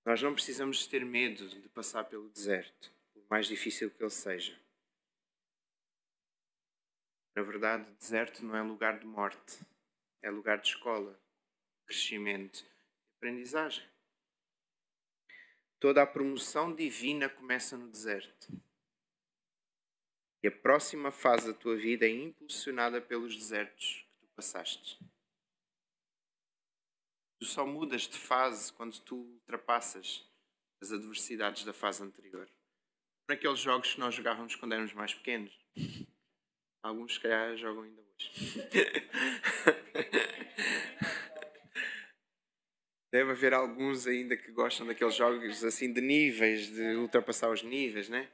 Nós não precisamos ter medo de passar pelo deserto, por mais difícil que ele seja. Na verdade, o deserto não é lugar de morte, é lugar de escola, crescimento e aprendizagem. Toda a promoção divina começa no deserto. E a próxima fase da tua vida é impulsionada pelos desertos que tu passaste. Tu só mudas de fase quando tu ultrapassas as adversidades da fase anterior. Naqueles jogos que nós jogávamos quando éramos mais pequenos. Alguns, se calhar, jogam ainda hoje. Deve haver alguns ainda que gostam daqueles jogos assim de níveis, de ultrapassar os níveis, né?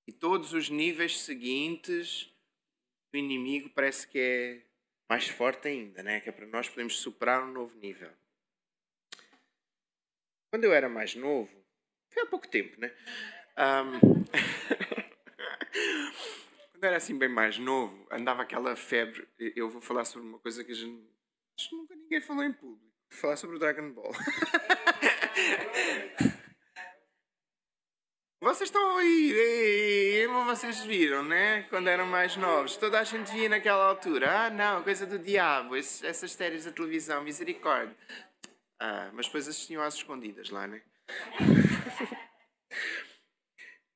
E todos os níveis seguintes, o inimigo parece que é mais forte ainda, né? Que é para nós podermos superar um novo nível. Quando eu era mais novo, foi há pouco tempo, né? Quando eu era assim bem mais novo, andava aquela febre. Eu vou falar sobre uma coisa que a gente, acho que nunca ninguém falou em público. Vou falar sobre o Dragon Ball. Vocês estão aí, vocês viram, né? Quando eram mais novos. Toda a gente via naquela altura. Ah, não, coisa do diabo. Essas séries da televisão, misericórdia. Mas depois assistiam às escondidas lá, né?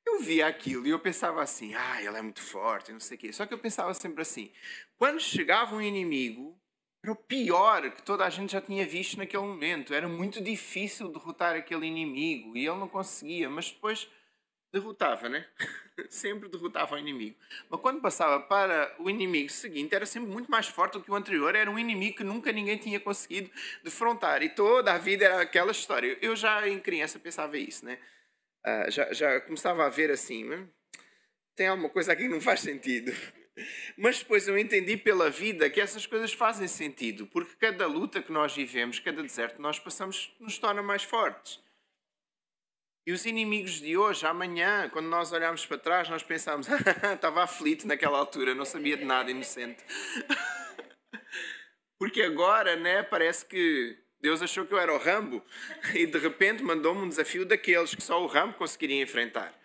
Eu via aquilo e eu pensava assim, ele é muito forte, não sei o quê. Só que eu pensava sempre assim, quando chegava um inimigo, era o pior que toda a gente já tinha visto naquele momento. Era muito difícil derrotar aquele inimigo e ele não conseguia, mas depois derrotava, né? Sempre derrotava o inimigo. Mas quando passava para o inimigo seguinte, era sempre muito mais forte do que o anterior. Era um inimigo que nunca ninguém tinha conseguido defrontar. E toda a vida era aquela história. Eu já em criança pensava isso, né? Já começava a ver assim, tem alguma coisa aqui que não faz sentido. Mas depois eu entendi pela vida que essas coisas fazem sentido, porque cada luta que nós vivemos, cada deserto que nós passamos, nos torna mais fortes. E os inimigos de hoje, amanhã, quando nós olhamos para trás, nós pensamos, estava aflito naquela altura, não sabia de nada, inocente. Porque agora, né, parece que Deus achou que eu era o Rambo e de repente mandou-me um desafio daqueles que só o Rambo conseguiria enfrentar.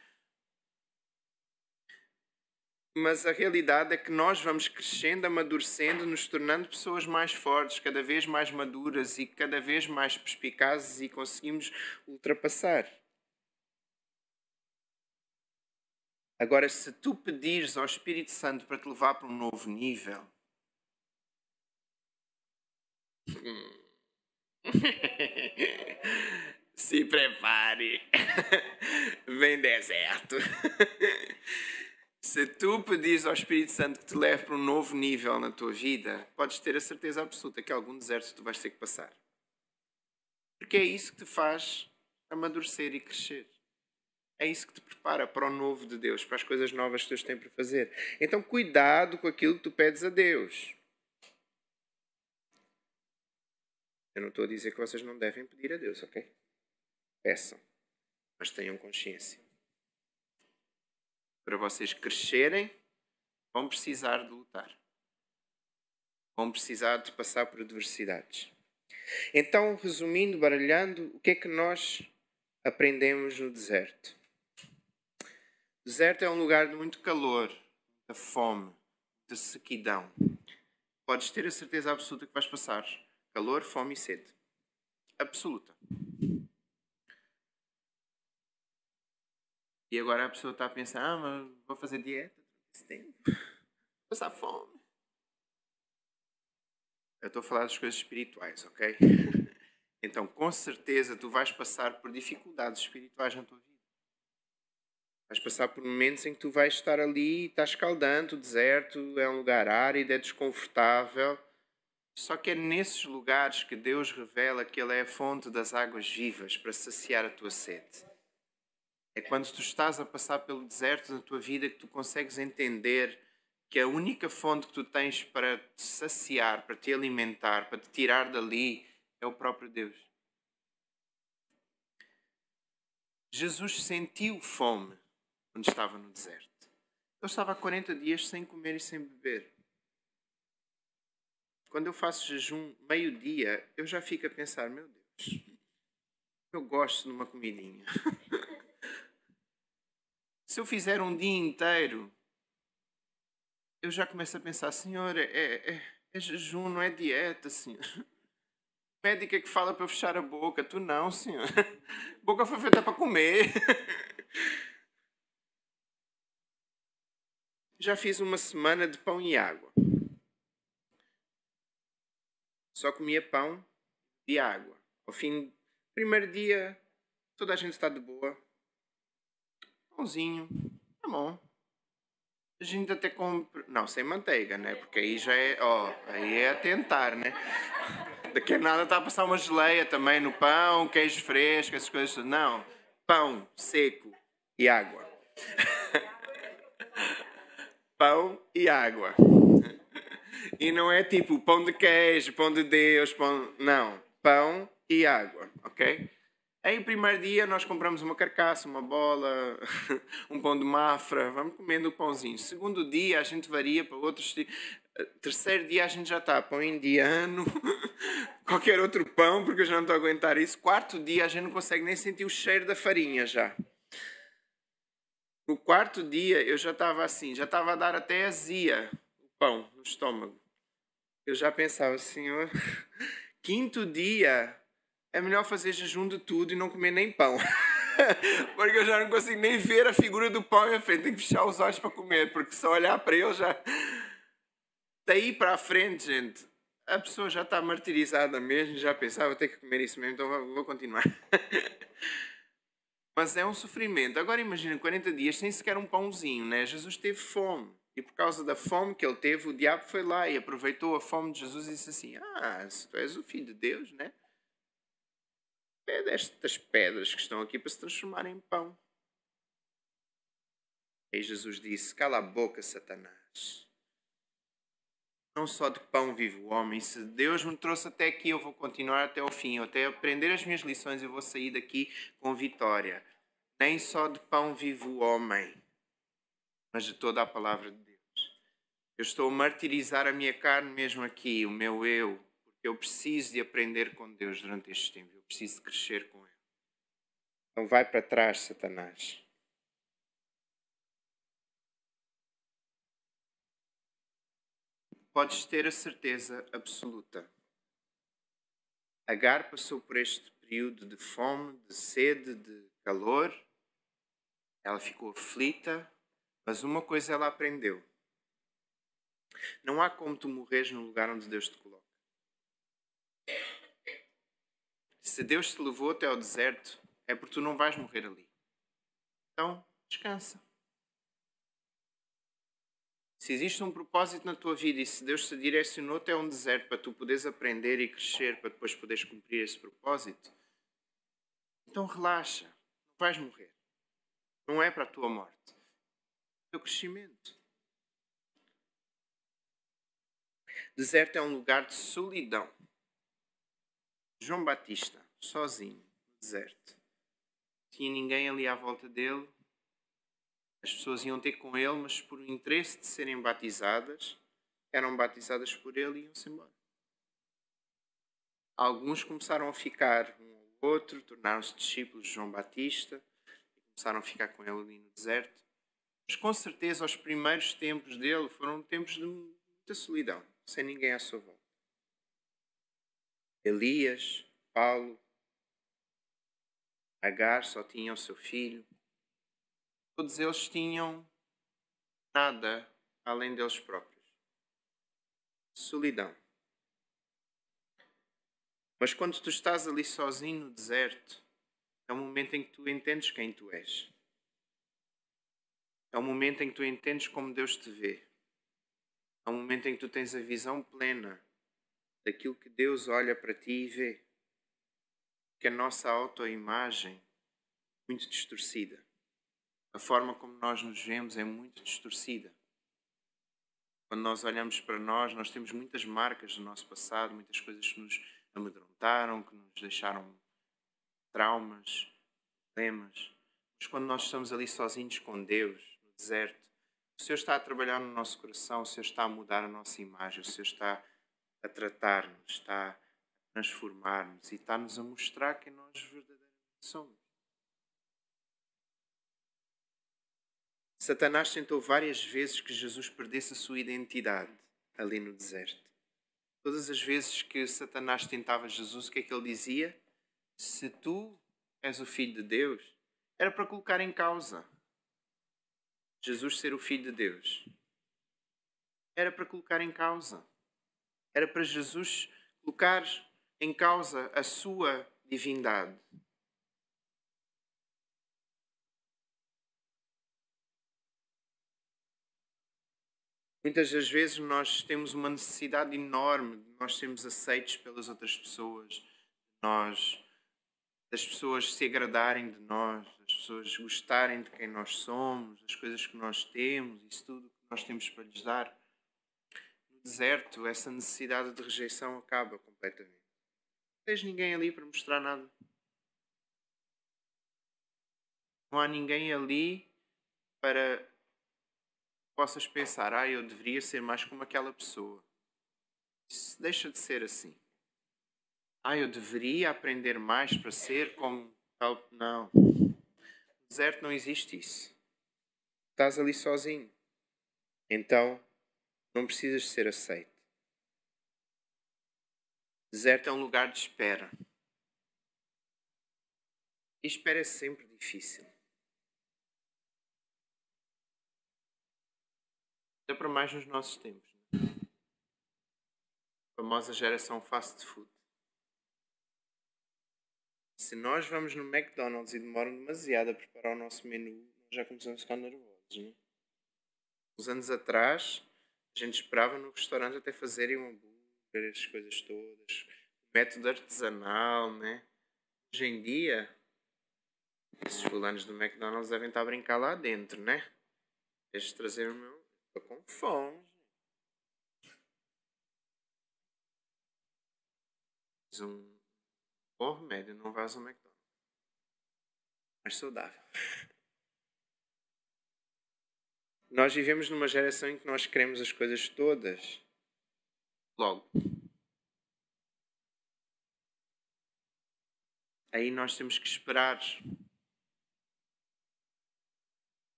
Mas a realidade é que nós vamos crescendo, amadurecendo, nos tornando pessoas mais fortes, cada vez mais maduras e cada vez mais perspicazes e conseguimos ultrapassar. Agora, se tu pedires ao Espírito Santo para te levar para um novo nível, se prepare, vem deserto. Se tu pedires ao Espírito Santo que te leve para um novo nível na tua vida, podes ter a certeza absoluta que algum deserto tu vais ter que passar. Porque é isso que te faz amadurecer e crescer. É isso que te prepara para o novo de Deus, para as coisas novas que Deus tem para fazer. Então, cuidado com aquilo que tu pedes a Deus. Eu não estou a dizer que vocês não devem pedir a Deus, ok? Peçam. Mas tenham consciência. Para vocês crescerem, vão precisar de lutar. Vão precisar de passar por adversidades. Então, resumindo, baralhando, o que é que nós aprendemos no deserto? O deserto é um lugar de muito calor, de fome, de sequidão. Podes ter a certeza absoluta que vais passar calor, fome e sede. Absoluta. E agora a pessoa está a pensar, mas vou fazer dieta esse tempo. Vou passar fome. Eu estou a falar das coisas espirituais, ok? Então, com certeza, tu vais passar por dificuldades espirituais na tua vida. Vais passar por momentos em que tu vais estar ali, está escaldante, o deserto é um lugar árido, é desconfortável. Só que é nesses lugares que Deus revela que Ele é a fonte das águas vivas para saciar a tua sede. É quando tu estás a passar pelo deserto na tua vida que tu consegues entender que a única fonte que tu tens para te saciar, para te alimentar, para te tirar dali, é o próprio Deus. Jesus sentiu fome quando estava no deserto. Ele estava há 40 dias sem comer e sem beber. Quando eu faço jejum meio-dia, eu já fico a pensar, meu Deus, eu gosto de uma comidinha. Se eu fizer um dia inteiro, eu já começo a pensar, Senhor, é jejum, não é dieta, Senhor. O médico é que fala para eu fechar a boca, tu não, Senhor. A boca foi feita para comer. Já fiz uma semana de pão e água. Só comia pão e água. Ao fim do primeiro dia, toda a gente está de boa. Pãozinho, tá bom. A gente até compra... Não, sem manteiga, né? Porque aí já é... aí é a tentar, né? Daqui a nada está a passar uma geleia também no pão, queijo fresco, essas coisas. Não. Pão seco e água. Pão e água. E não é tipo pão de queijo, pão de Deus, pão... Não. Pão e água, ok? Aí, o primeiro dia, nós compramos uma carcaça, uma bola, um pão de mafra. Vamos comendo o pãozinho. Segundo dia, a gente varia para outros... Terceiro dia, a gente já está pão indiano, qualquer outro pão, porque eu já não estou a aguentar isso. Quarto dia, a gente não consegue nem sentir o cheiro da farinha já. No quarto dia, eu já estava assim, já estava a dar até azia o pão no estômago. Eu já pensava, Senhor, quinto dia... É melhor fazer jejum de tudo e não comer nem pão. Porque eu já não consigo nem ver a figura do pão em frente. Tenho que fechar os olhos para comer, porque só olhar para ele já... Daí para a frente, gente, a pessoa já está martirizada mesmo, já pensava, vou ter que comer isso mesmo, então vou continuar. Mas é um sofrimento. Agora imagina 40 dias sem sequer um pãozinho, né? Jesus teve fome. E por causa da fome que ele teve, o diabo foi lá e aproveitou a fome de Jesus e disse assim, se tu és o filho de Deus, né? Pede estas pedras que estão aqui para se transformarem em pão. E Jesus disse, cala a boca, Satanás. Não só de pão vive o homem. Se Deus me trouxe até aqui, eu vou continuar até ao fim. Eu até aprender as minhas lições, eu vou sair daqui com vitória. Nem só de pão vive o homem, mas de toda a palavra de Deus. Eu estou a martirizar a minha carne mesmo aqui, o meu eu, porque eu preciso de aprender com Deus durante este tempo. Eu preciso de crescer com Ele. Então vai para trás, Satanás. Podes ter a certeza absoluta. Agar passou por este período de fome, de sede, de calor. Ela ficou aflita, mas uma coisa ela aprendeu. Não há como tu morreres no lugar onde Deus te coloca. Se Deus te levou até ao deserto, é porque tu não vais morrer ali. Então, descansa. Se existe um propósito na tua vida e se Deus te direcionou até um deserto para tu poderes aprender e crescer, para depois poderes cumprir esse propósito, então relaxa, não vais morrer. Não é para a tua morte, é para o teu crescimento. Deserto é um lugar de solidão. João Batista, sozinho, no deserto. Não tinha ninguém ali à volta dele. As pessoas iam ter com ele, mas por o interesse de serem batizadas, eram batizadas por ele e iam-se embora. Alguns começaram a ficar um ao outro, tornaram-se discípulos de João Batista e começaram a ficar com ele ali no deserto. Mas com certeza os primeiros tempos dele foram tempos de muita solidão, sem ninguém à sua volta. Elias, Paulo, Agar só tinham o seu filho. Todos eles tinham nada além deles próprios. Solidão. Mas quando tu estás ali sozinho no deserto, é o momento em que tu entendes quem tu és. É o momento em que tu entendes como Deus te vê. É o momento em que tu tens a visão plena daquilo que Deus olha para ti e vê. Que a nossa autoimagem é muito distorcida. A forma como nós nos vemos é muito distorcida. Quando nós olhamos para nós temos muitas marcas do nosso passado, muitas coisas que nos amedrontaram, que nos deixaram traumas, problemas. Mas quando nós estamos ali sozinhos com Deus, no deserto, o Senhor está a trabalhar no nosso coração, o Senhor está a mudar a nossa imagem, o Senhor está a tratar-nos, está a transformar-nos e está-nos a mostrar quem nós verdadeiramente somos. Satanás tentou várias vezes que Jesus perdesse a sua identidade ali no deserto. Todas as vezes que Satanás tentava Jesus, o que é que ele dizia? Se tu és o Filho de Deus, era para colocar em causa Jesus ser o Filho de Deus. Era para colocar em causa. Era para Jesus colocar em causa a sua divindade. Muitas das vezes nós temos uma necessidade enorme de nós sermos aceitos pelas outras pessoas, das pessoas se agradarem de nós, das pessoas gostarem de quem nós somos, das coisas que nós temos, isso tudo que nós temos para lhes dar. No deserto, essa necessidade de rejeição acaba completamente. Não tens ninguém ali para mostrar nada. Não há ninguém ali para que possas pensar, eu deveria ser mais como aquela pessoa. Isso deixa de ser assim. Eu deveria aprender mais para ser como tal. Não. No deserto não existe isso. Estás ali sozinho. Então, não precisas ser aceito. Deserto é um lugar de espera. E espera é sempre difícil. Ainda para mais nos nossos tempos. A famosa geração fast food. Se nós vamos no McDonald's e demoram demasiado a preparar o nosso menu, nós já começamos a ficar nervosos, não é? Uns anos atrás, a gente esperava no restaurante até fazerem um hambúrguer, as coisas todas. Método artesanal, né? Hoje em dia, esses fulanos do McDonald's devem estar a brincar lá dentro, né? Eles trazer o meu... Estou com fome. Mas um bom remédio, não vais ao McDonald's. Mais saudável. Nós vivemos numa geração em que nós queremos as coisas todas logo. Aí nós temos que esperar.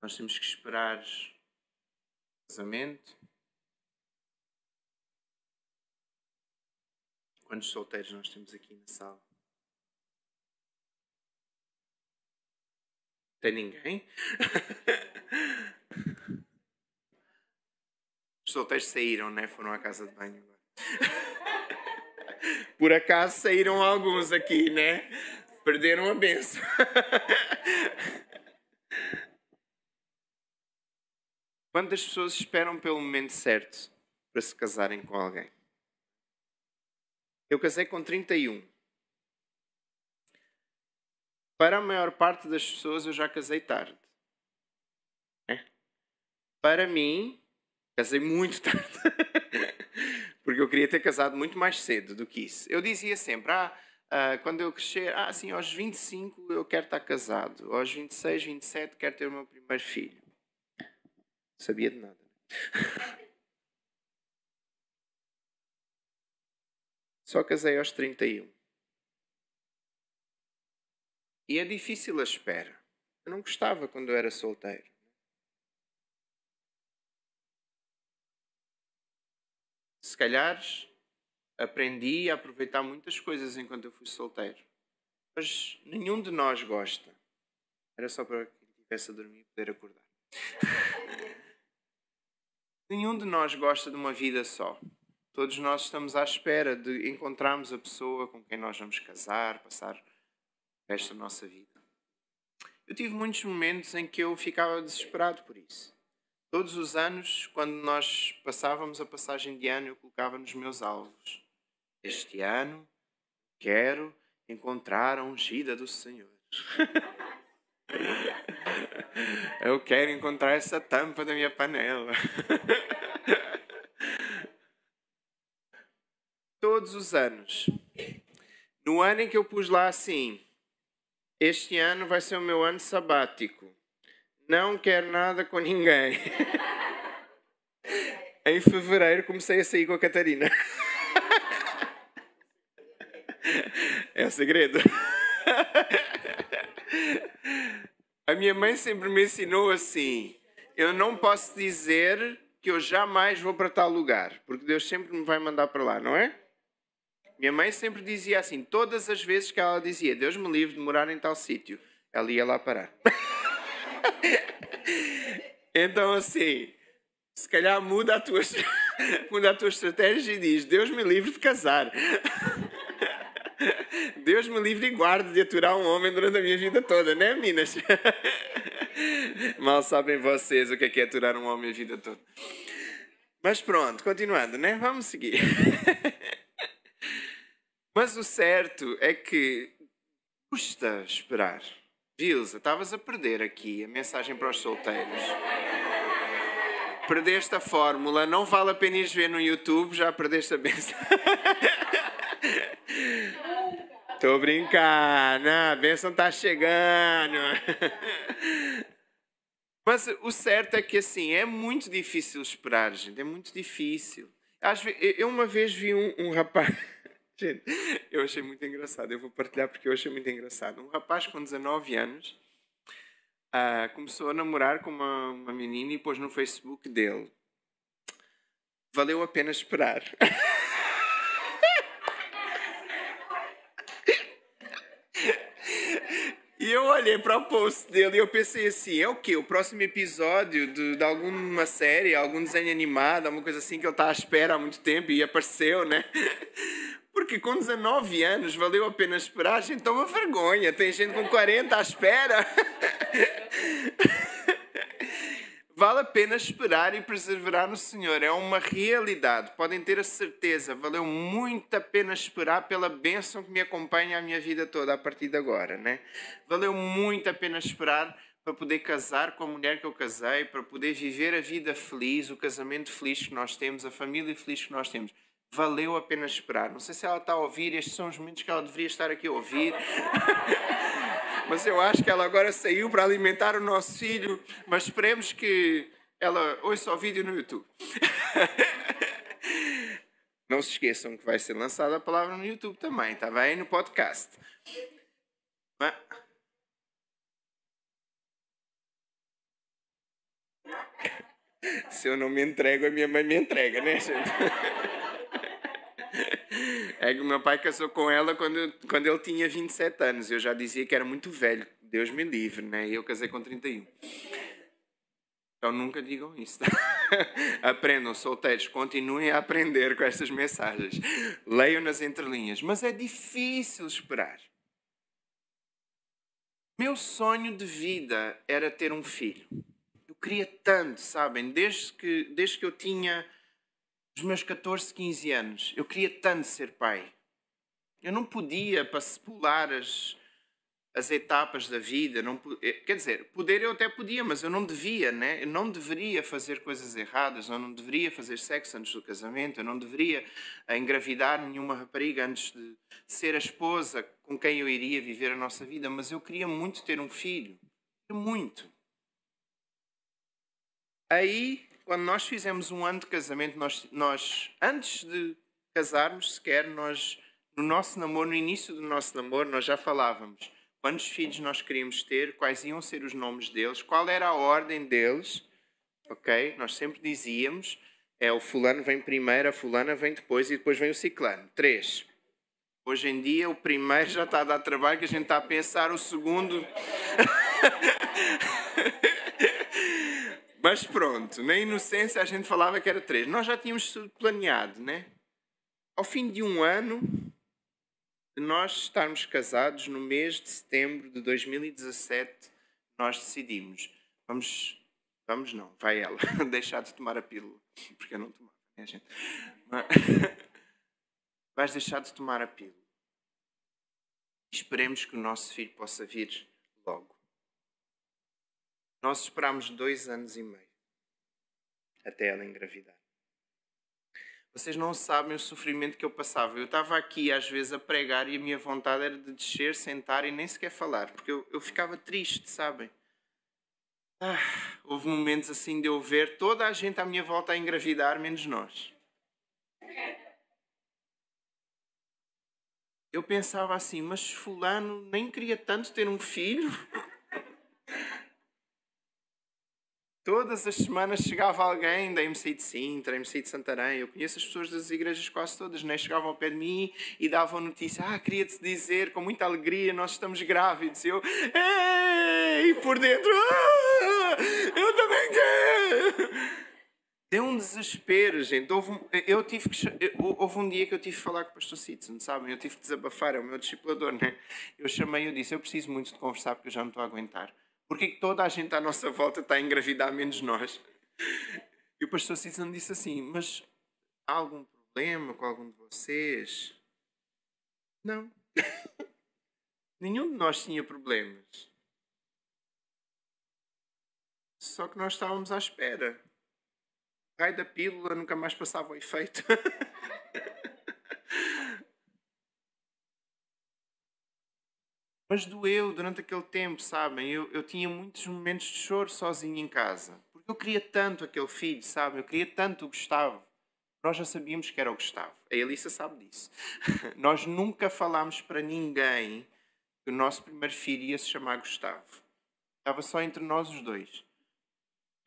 Nós temos que esperar casamento. Quantos solteiros nós temos aqui na sala? Tem ninguém? Os solteiros saíram, né? Foram à casa de banho agora. Por acaso saíram alguns aqui, né? Perderam a bênção. Quantas pessoas esperam pelo momento certo para se casarem com alguém? Eu casei com 31. Para a maior parte das pessoas eu já casei tarde. Para mim, casei muito tarde. Porque eu queria ter casado muito mais cedo do que isso. Eu dizia sempre, quando eu crescer, sim, aos 25 eu quero estar casado. Aos 26, 27 quero ter o meu primeiro filho. Não sabia de nada. Só casei aos 31. E é difícil a espera. Eu não gostava quando eu era solteiro. Se calhar aprendi a aproveitar muitas coisas enquanto eu fui solteiro. Mas nenhum de nós gosta. Era só para quem estivesse a dormir poder acordar. Nenhum de nós gosta de uma vida só. Todos nós estamos à espera de encontrarmos a pessoa com quem nós vamos casar, passar o resto da nossa vida. Eu tive muitos momentos em que eu ficava desesperado por isso. Todos os anos, quando nós passávamos a passagem de ano, eu colocava nos meus alvos: este ano quero encontrar a ungida do Senhor. Eu quero encontrar essa tampa da minha panela. Todos os anos. No ano em que eu pus lá assim: este ano vai ser o meu ano sabático. Não quero nada com ninguém. Em fevereiro comecei a sair com a Catarina. É o segredo. A minha mãe sempre me ensinou assim: eu não posso dizer que eu jamais vou para tal lugar, porque Deus sempre me vai mandar para lá, não é? Minha mãe sempre dizia assim, todas as vezes que ela dizia Deus me livre de morar em tal sítio, ela ia lá parar. Então assim, se calhar muda a tua estratégia e diz: Deus me livre de casar. Deus me livre e guarde de aturar um homem durante a minha vida toda, né, meninas? Mal sabem vocês o que é aturar um homem a vida toda. Mas pronto, continuando, né? Vamos seguir. Mas o certo é que custa esperar. Vilsa, estavas a perder aqui a mensagem para os solteiros. Perdeste a fórmula, não vale a pena ires ver no YouTube, já perdeste a bênção. Estou a brincar, não, a bênção está chegando. Mas o certo é que assim, é muito difícil esperar, gente, é muito difícil. Eu uma vez vi um rapaz, gente, eu achei muito engraçado, eu vou partilhar porque eu achei muito engraçado. Um rapaz com 19 anos começou a namorar com uma menina e pôs no Facebook dele: valeu a pena esperar. E eu olhei para o post dele e eu pensei assim, é o quê? O próximo episódio de alguma série, algum desenho animado, alguma coisa assim que ele está à espera há muito tempo e apareceu, né? Porque com 19 anos valeu a pena esperar, a gente toma vergonha. Tem gente com 40 à espera. Vale a pena esperar e perseverar no Senhor. É uma realidade. Podem ter a certeza. Valeu muito a pena esperar pela bênção que me acompanha a minha vida toda a partir de agora, né? Valeu muito a pena esperar para poder casar com a mulher que eu casei, para poder viver a vida feliz, o casamento feliz que nós temos, a família feliz que nós temos. Valeu a pena esperar. Não sei se ela está a ouvir. Estes são os momentos que ela deveria estar aqui a ouvir. Mas eu acho que ela agora saiu para alimentar o nosso filho. Mas esperemos que ela ouça o vídeo no YouTube. Não se esqueçam que vai ser lançada a palavra no YouTube também, está bem? No podcast. Mas... se eu não me entrego, a minha mãe me entrega, né, gente? É que o meu pai casou com ela quando ele tinha 27 anos. Eu já dizia que era muito velho. Deus me livre, né? E eu casei com 31. Então nunca digam isso. Aprendam, solteiros. Continuem a aprender com estas mensagens. Leiam nas entrelinhas. Mas é difícil esperar. Meu sonho de vida era ter um filho. Eu queria tanto, sabem, desde que eu tinha os meus 14, 15 anos, eu queria tanto ser pai. Eu não podia pular as etapas da vida. Não, quer dizer, poder eu até podia, mas eu não devia, né? Eu não deveria fazer coisas erradas, eu não deveria fazer sexo antes do casamento, eu não deveria engravidar nenhuma rapariga antes de ser a esposa com quem eu iria viver a nossa vida, mas eu queria muito ter um filho. Muito. Aí, quando nós fizemos um ano de casamento, nós antes de casarmos sequer, no nosso namoro, no início do nosso namoro, nós já falávamos quantos filhos nós queríamos ter, quais iam ser os nomes deles, qual era a ordem deles, ok? Nós sempre dizíamos, o fulano vem primeiro, a fulana vem depois e depois vem o ciclano. 3. Hoje em dia o primeiro já está a dar trabalho, que a gente está a pensar o segundo... Mas pronto, na inocência a gente falava que era 3. Nós já tínhamos tudo planeado, né? Ao fim de um ano de nós estarmos casados, no mês de setembro de 2017, nós decidimos, vamos não, vai ela, deixar de tomar a pílula, porque eu não tomava, né, gente? Vais deixar de tomar a pílula. Esperemos que o nosso filho possa vir logo. Nós esperámos 2 anos e meio até ela engravidar. Vocês não sabem o sofrimento que eu passava. Eu estava aqui às vezes a pregar e a minha vontade era de descer, sentar e nem sequer falar, porque eu ficava triste, sabem? Houve momentos assim de eu ver toda a gente à minha volta a engravidar, menos nós. Eu pensava assim, mas fulano nem queria tanto ter um filho. Todas as semanas chegava alguém da MCI de Sintra, MCI de Santarém. Eu conheço as pessoas das igrejas quase todas, né? Chegavam ao pé de mim e davam notícia. Queria-te dizer com muita alegria, nós estamos grávidos. E eu, ei! E por dentro, eu também quero! Deu um desespero, gente. Houve um dia que eu tive que falar com o pastor Citizen, sabem? Eu tive que desabafar, é o meu discipulador, né? Eu chamei e disse, eu preciso muito de conversar porque eu já não estou a aguentar. Porquê que toda a gente à nossa volta está a engravidar menos nós? E o pastor Citizen disse assim, mas há algum problema com algum de vocês? Não. Nenhum de nós tinha problemas. Só que nós estávamos à espera. O raio da pílula nunca mais passava o efeito. Mas doeu durante aquele tempo, sabem? Eu tinha muitos momentos de choro sozinho em casa. Porque eu queria tanto aquele filho, sabem? Eu queria tanto o Gustavo. Nós já sabíamos que era o Gustavo. A Elissa sabe disso. Nós nunca falámos para ninguém que o nosso primeiro filho ia se chamar Gustavo. Estava só entre nós os dois.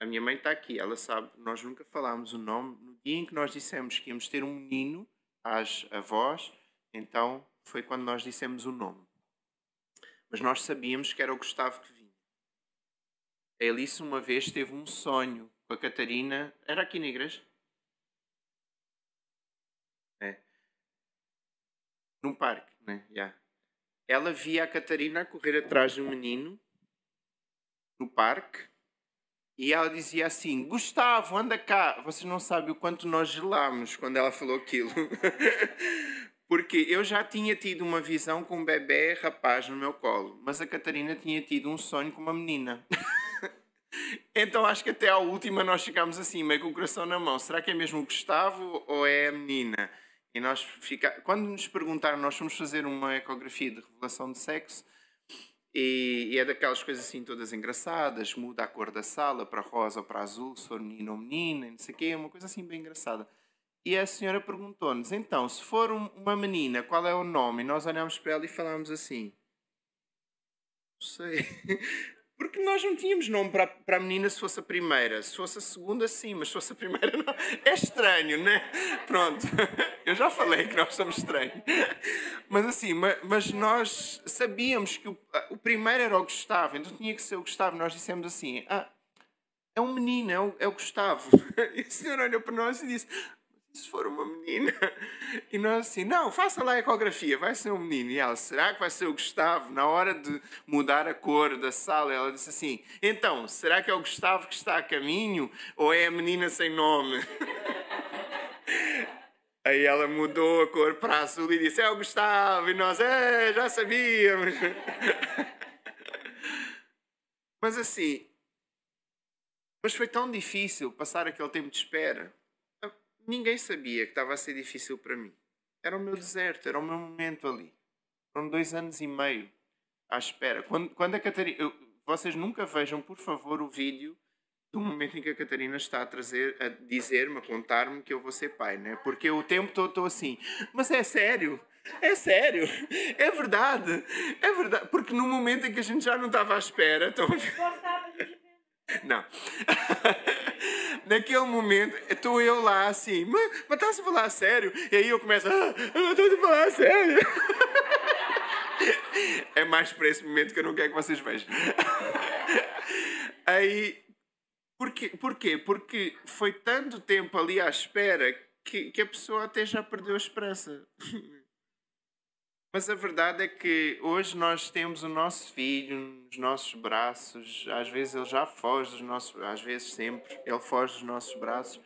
A minha mãe está aqui, ela sabe. Nós nunca falámos o nome. No dia em que nós dissemos que íamos ter um menino às avós, então foi quando nós dissemos o nome. Mas nós sabíamos que era o Gustavo que vinha. A Elissa uma vez teve um sonho com a Catarina. Era aqui na igreja? Num parque, né? Yeah. Ela via a Catarina a correr atrás de um menino no parque e ela dizia assim, Gustavo, anda cá. Vocês não sabem o quanto nós gelámos quando ela falou aquilo. Porque eu já tinha tido uma visão com um bebê rapaz no meu colo, mas a Catarina tinha tido um sonho com uma menina. Então acho que até à última nós ficámos assim, meio com o coração na mão. Será que é mesmo o Gustavo ou é a menina? E quando nos perguntaram, nós fomos fazer uma ecografia de revelação de sexo e é daquelas coisas assim todas engraçadas, muda a cor da sala para rosa ou para azul, se for menino ou menina, não sei o quê, uma coisa assim bem engraçada. E a senhora perguntou-nos, então, se for uma menina, qual é o nome? E nós olhámos para ela e falámos assim, não sei... Porque nós não tínhamos nome para a menina se fosse a primeira. Se fosse a segunda, sim, mas se fosse a primeira, não. É estranho, né? Pronto. Eu já falei que nós somos estranhos. Mas assim, mas nós sabíamos que o primeiro era o Gustavo, então tinha que ser o Gustavo. Nós dissemos assim, é um menino, é o Gustavo. E a senhora olhou para nós e disse, E se for uma menina? E nós assim, não, faça lá a ecografia, vai ser um menino. E ela, será que vai ser o Gustavo? Na hora de mudar a cor da sala, ela disse assim, então, será que é o Gustavo que está a caminho ou é a menina sem nome? Aí ela mudou a cor para azul e disse, é o Gustavo. E nós, já sabíamos. Mas assim, mas foi tão difícil passar aquele tempo de espera. Ninguém sabia que estava a ser difícil para mim. Era o meu deserto, era o meu momento ali. Foram 2 anos e meio à espera. Quando a Catarina... vocês nunca vejam, por favor, o vídeo do momento em que a Catarina está a dizer-me, a contar-me que eu vou ser pai, né? Porque eu o tempo todo estou assim, mas é sério? É sério? É verdade? É verdade? Porque no momento em que a gente já não estava à espera... Não. Naquele momento, estou eu lá assim, mas estás a falar a sério? E aí eu começo, eu estou a falar a sério. É mais para esse momento que eu não quero que vocês vejam. Aí, porquê? Porque foi tanto tempo ali à espera que a pessoa até já perdeu a esperança. Mas a verdade é que hoje nós temos o nosso filho nos nossos braços. Às vezes ele já foge dos nossos... Às vezes sempre ele foge dos nossos braços.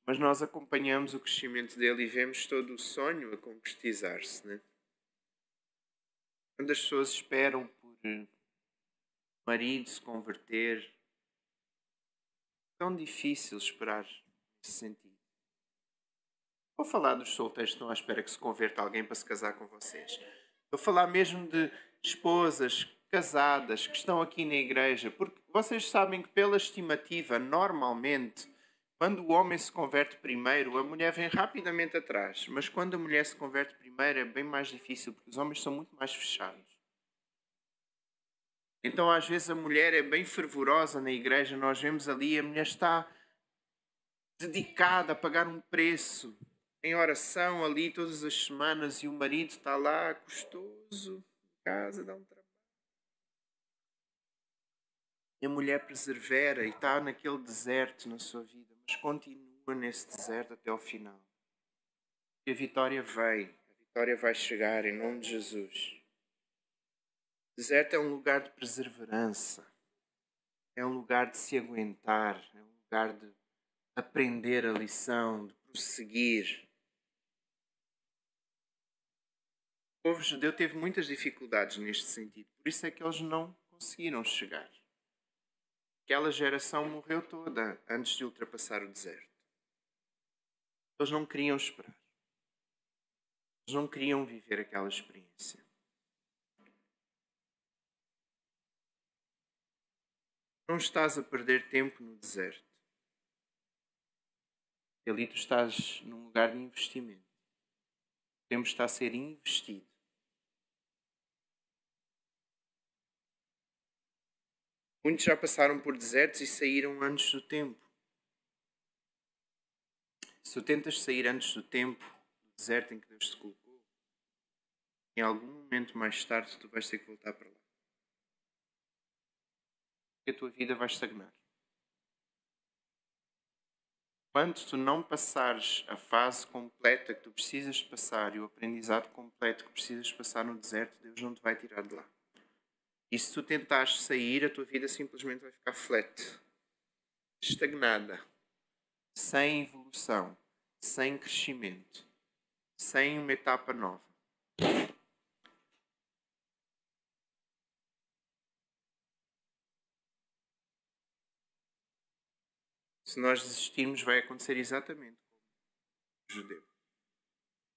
Mas nós acompanhamos o crescimento dele e vemos todo o sonho a concretizar-se, né? Quando as pessoas esperam por o marido se converter, é tão difícil esperar nesse sentido. Vou falar dos solteiros que estão à espera que se converta alguém para se casar com vocês. Vou falar mesmo de esposas casadas que estão aqui na igreja, porque vocês sabem que pela estimativa, normalmente, quando o homem se converte primeiro, a mulher vem rapidamente atrás. Mas quando a mulher se converte primeiro é bem mais difícil, porque os homens são muito mais fechados. Então às vezes a mulher é bem fervorosa na igreja, nós vemos ali, a mulher está dedicada a pagar um preço em oração ali todas as semanas e o marido está lá custoso em casa, dá um trabalho. E a mulher persevera e está naquele deserto na sua vida, mas continua nesse deserto até ao final. E a vitória vai chegar em nome de Jesus. O deserto é um lugar de perseverança, é um lugar de se aguentar, é um lugar de aprender a lição, de prosseguir. O povo judeu teve muitas dificuldades neste sentido, por isso é que eles não conseguiram chegar. Aquela geração morreu toda antes de ultrapassar o deserto. Eles não queriam esperar. Eles não queriam viver aquela experiência. Não estás a perder tempo no deserto. E ali tu estás num lugar de investimento. O tempo está a ser investido. Muitos já passaram por desertos e saíram antes do tempo. Se tu tentas sair antes do tempo, do deserto em que Deus te colocou, em algum momento mais tarde tu vais ter que voltar para lá. Porque a tua vida vai estagnar. Quando tu não passares a fase completa que tu precisas passar e o aprendizado completo que precisas passar no deserto, Deus não te vai tirar de lá. E se tu tentares sair, a tua vida simplesmente vai ficar flat, estagnada, sem evolução, sem crescimento, sem uma etapa nova. Se nós desistirmos, vai acontecer exatamente como os judeus.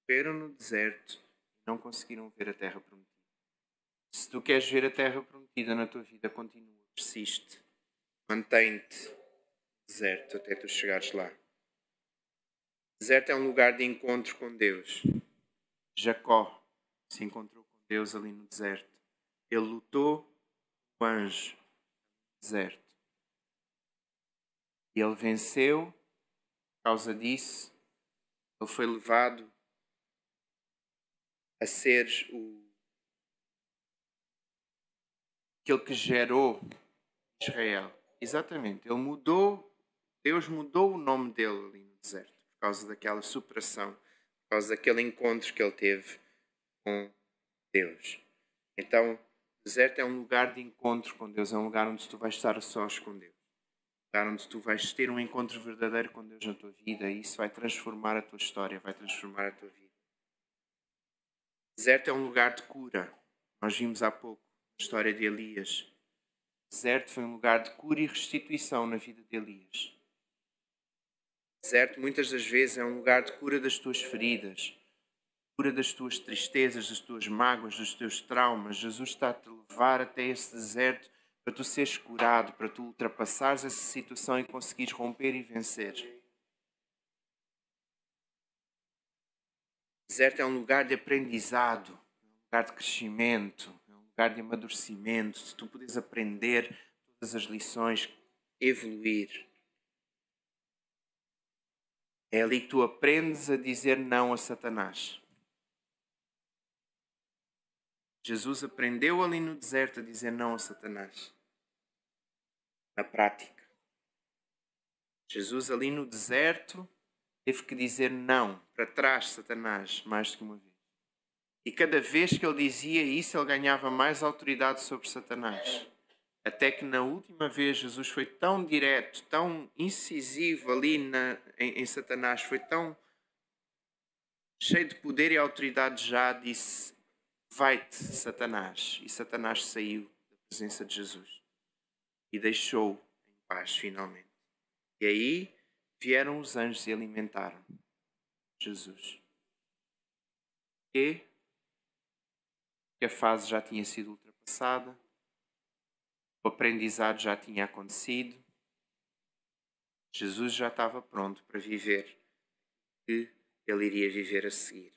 Viveram no deserto e não conseguiram ver a terra prometida. Se tu queres ver a terra prometida na tua vida, continua, persiste, mantém-te no deserto até tu chegares lá. O deserto é um lugar de encontro com Deus. Jacó se encontrou com Deus ali no deserto. Ele lutou com o anjo no deserto. E ele venceu. Por causa disso, ele foi levado a ser aquele que gerou Israel. Exatamente. Deus mudou o nome dele ali no deserto por causa daquela superação, por causa daquele encontro que ele teve com Deus. Então, o deserto é um lugar de encontro com Deus, é um lugar onde tu vais estar a sós com Deus. Um lugar onde tu vais ter um encontro verdadeiro com Deus na tua vida e isso vai transformar a tua história, vai transformar a tua vida. O deserto é um lugar de cura. Nós vimos há pouco a história de Elias. O deserto foi um lugar de cura e restituição na vida de Elias. O deserto muitas das vezes é um lugar de cura das tuas feridas, cura das tuas tristezas, das tuas mágoas, dos teus traumas. Jesus está a te levar até esse deserto para tu seres curado, para tu ultrapassares essa situação e conseguires romper e vencer. O deserto é um lugar de aprendizado, um lugar de crescimento, um lugar de amadurecimento, de tu poderes aprender todas as lições, evoluir. É ali que tu aprendes a dizer não a Satanás. Jesus aprendeu ali no deserto a dizer não a Satanás. Na prática. Jesus ali no deserto teve que dizer não para trás, Satanás, mais do que uma vez. E cada vez que ele dizia isso, ele ganhava mais autoridade sobre Satanás. Até que na última vez Jesus foi tão direto, tão incisivo ali em Satanás, foi tão cheio de poder e autoridade já, disse: vai-te, Satanás. E Satanás saiu da presença de Jesus e deixou em paz finalmente. E aí vieram os anjos e alimentaram Jesus. E a fase já tinha sido ultrapassada, o aprendizado já tinha acontecido, Jesus já estava pronto para viver o que ele iria viver a seguir.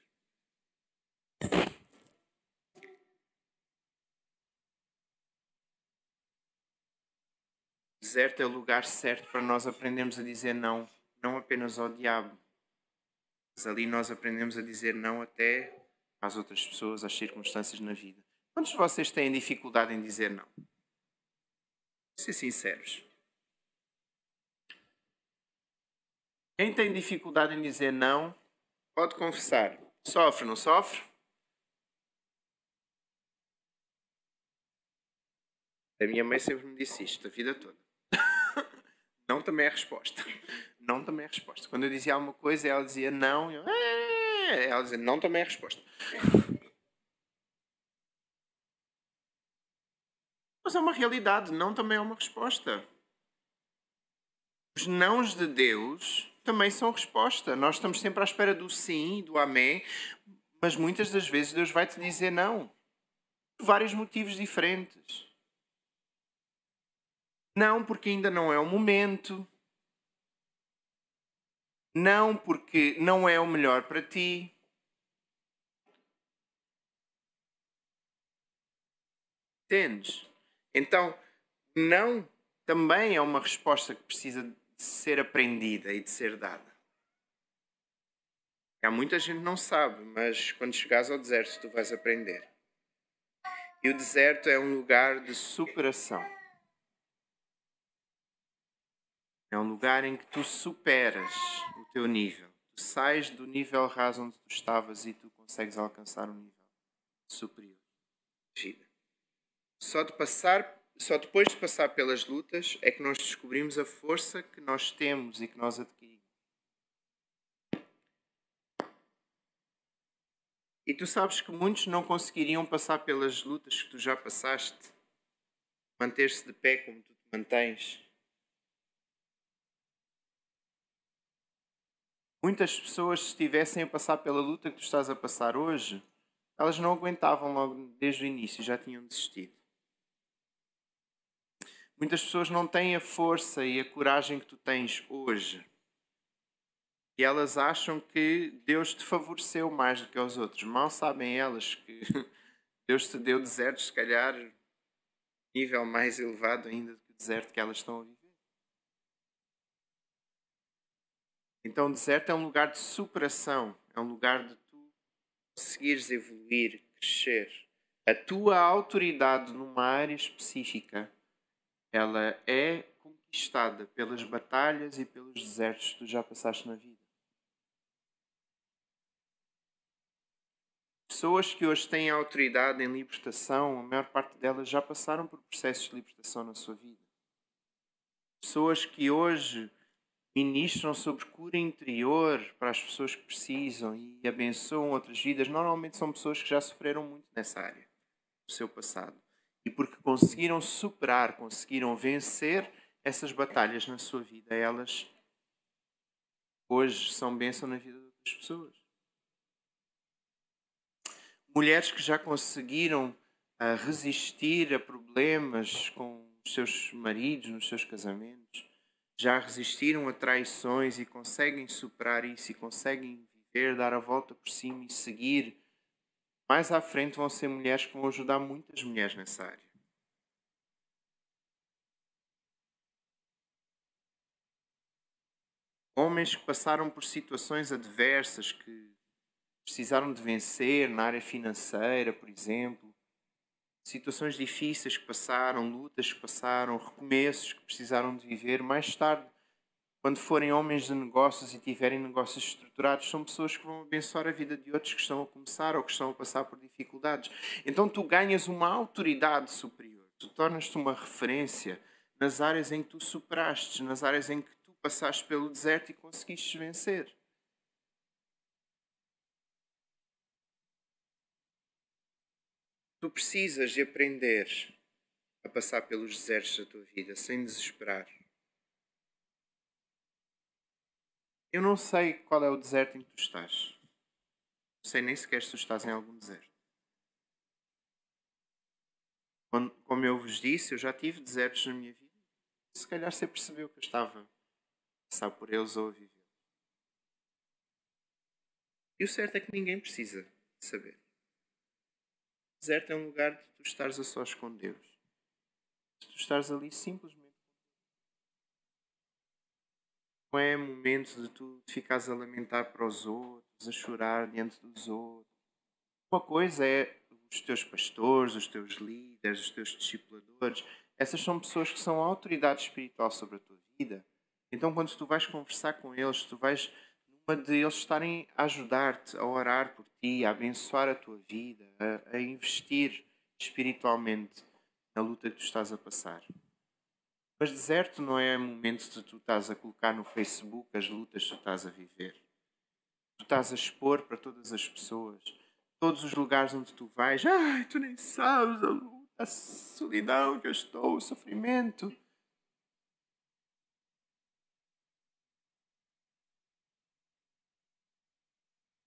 O deserto é o lugar certo para nós aprendermos a dizer não, não apenas ao diabo, mas ali nós aprendemos a dizer não até às outras pessoas, às circunstâncias na vida. Quantos de vocês têm dificuldade em dizer não? Vou ser sinceros. Quem tem dificuldade em dizer não, pode confessar. Sofre, não sofre? A minha mãe sempre me disse isto a vida toda. Não também é a resposta. Não também é a resposta. Quando eu dizia alguma coisa, ela dizia não. Ela dizia não também é a resposta. Mas é uma realidade. Não também é uma resposta. Os nãos de Deus também são resposta. Nós estamos sempre à espera do sim, do amém. Mas muitas das vezes Deus vai te dizer não. Por vários motivos diferentes. Não porque ainda não é o momento. Não porque não é o melhor para ti. Entendes? Então, não também é uma resposta que precisa de ser aprendida e de ser dada. Há muita gente que não sabe, mas quando chegares ao deserto tu vais aprender. E o deserto é um lugar de superação. É um lugar em que tu superas o teu nível. Tu sais do nível raso onde tu estavas e tu consegues alcançar um nível superior de vida. Só depois de passar pelas lutas é que nós descobrimos a força que nós temos e que nós adquirimos. E tu sabes que muitos não conseguiriam passar pelas lutas que tu já passaste, manter-se de pé como tu te mantens. Muitas pessoas, se estivessem a passar pela luta que tu estás a passar hoje, elas não aguentavam logo desde o início, já tinham desistido. Muitas pessoas não têm a força e a coragem que tu tens hoje. E elas acham que Deus te favoreceu mais do que aos outros. Mal sabem elas que Deus te deu desertos, se calhar, nível mais elevado ainda do que o deserto que elas estão a viver. Então o deserto é um lugar de superação. É um lugar de tu conseguires evoluir, crescer. A tua autoridade numa área específica, ela é conquistada pelas batalhas e pelos desertos que tu já passaste na vida. pessoas que hoje têm autoridade em libertação, a maior parte delas já passaram por processos de libertação na sua vida. Pessoas que hoje ministram sobre cura interior para as pessoas que precisam e abençoam outras vidas, normalmente são pessoas que já sofreram muito nessa área do seu passado. E porque conseguiram superar, conseguiram vencer essas batalhas na sua vida, elas hoje são bênção na vida de outras pessoas. Mulheres que já conseguiram resistir a problemas com os seus maridos, nos seus casamentos, já resistiram a traições e conseguem superar isso e conseguem viver, dar a volta por cima e seguir. Mais à frente vão ser mulheres que vão ajudar muitas mulheres nessa área. Homens que passaram por situações adversas, que precisaram de vencer na área financeira, por exemplo. Situações difíceis que passaram, lutas que passaram, recomeços que precisaram de viver. Mais tarde, quando forem homens de negócios e tiverem negócios estruturados, são pessoas que vão abençoar a vida de outros que estão a começar ou que estão a passar por dificuldades. Então tu ganhas uma autoridade superior. Tu tornas-te uma referência nas áreas em que tu superaste, nas áreas em que tu passaste pelo deserto e conseguiste vencer. Tu precisas de aprender a passar pelos desertos da tua vida sem desesperar. Eu não sei qual é o deserto em que tu estás. Não sei nem sequer se tu estás em algum deserto. Como eu vos disse, eu já tive desertos na minha vida. Se calhar você percebeu que eu estava a passar por eles ou a viver. E o certo é que ninguém precisa saber. O deserto é um lugar de tu estares a sós com Deus. De tu estares ali simplesmente. Não é momento de tu ficares a lamentar para os outros, a chorar diante dos outros. Uma coisa é os teus pastores, os teus líderes, os teus discipuladores. Essas são pessoas que são a autoridade espiritual sobre a tua vida. Então quando tu vais conversar com eles, tu vais numa de eles estarem a ajudar-te, a orar por ti, a abençoar a tua vida, a investir espiritualmente na luta que tu estás a passar. Mas deserto não é momento de tu estás a colocar no Facebook as lutas que tu estás a viver. Tu estás a expor para todas as pessoas, todos os lugares onde tu vais. Ai, tu nem sabes a luta, a solidão que eu estou, o sofrimento.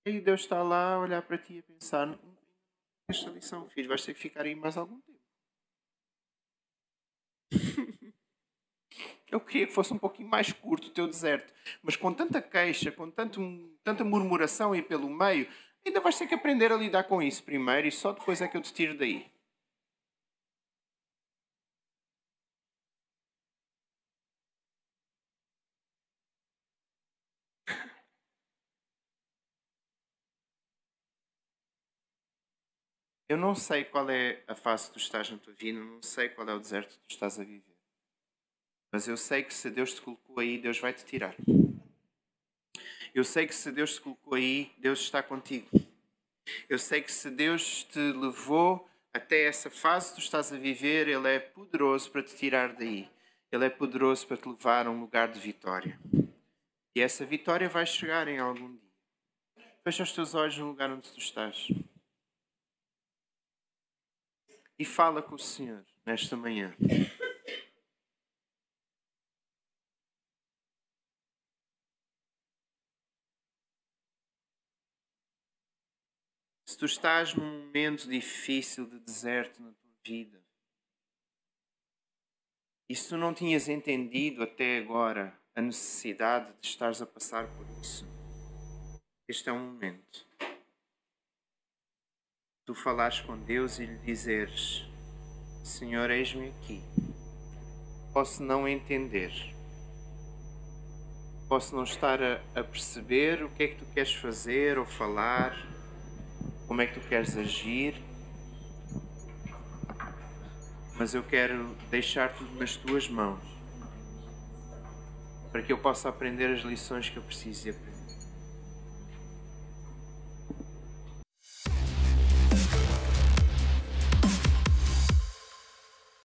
E Deus está lá a olhar para ti e a pensar: esta lição, filho, vais ter que ficar aí mais algum tempo. Eu queria que fosse um pouquinho mais curto o teu deserto, mas com tanta queixa, com tanta murmuração aí pelo meio, ainda vais ter que aprender a lidar com isso primeiro e só depois é que eu te tiro daí. Eu não sei qual é a fase que tu estás na tua vida, não sei qual é o deserto que tu estás a viver. Mas eu sei que se Deus te colocou aí, Deus vai te tirar. Eu sei que se Deus te colocou aí, Deus está contigo. Eu sei que se Deus te levou até essa fase que tu estás a viver, Ele é poderoso para te tirar daí. Ele é poderoso para te levar a um lugar de vitória. E essa vitória vai chegar em algum dia. Fecha os teus olhos no lugar onde tu estás. E fala com o Senhor nesta manhã. Se tu estás num momento difícil de deserto na tua vida, e se tu não tinhas entendido até agora a necessidade de estares a passar por isso, este é um momento. Tu falares com Deus e lhe dizeres: Senhor, eis-me aqui. Posso não entender. Posso não estar a perceber o que é que tu queres fazer ou falar, como é que tu queres agir, mas eu quero deixar tudo nas tuas mãos para que eu possa aprender as lições que eu preciso de aprender.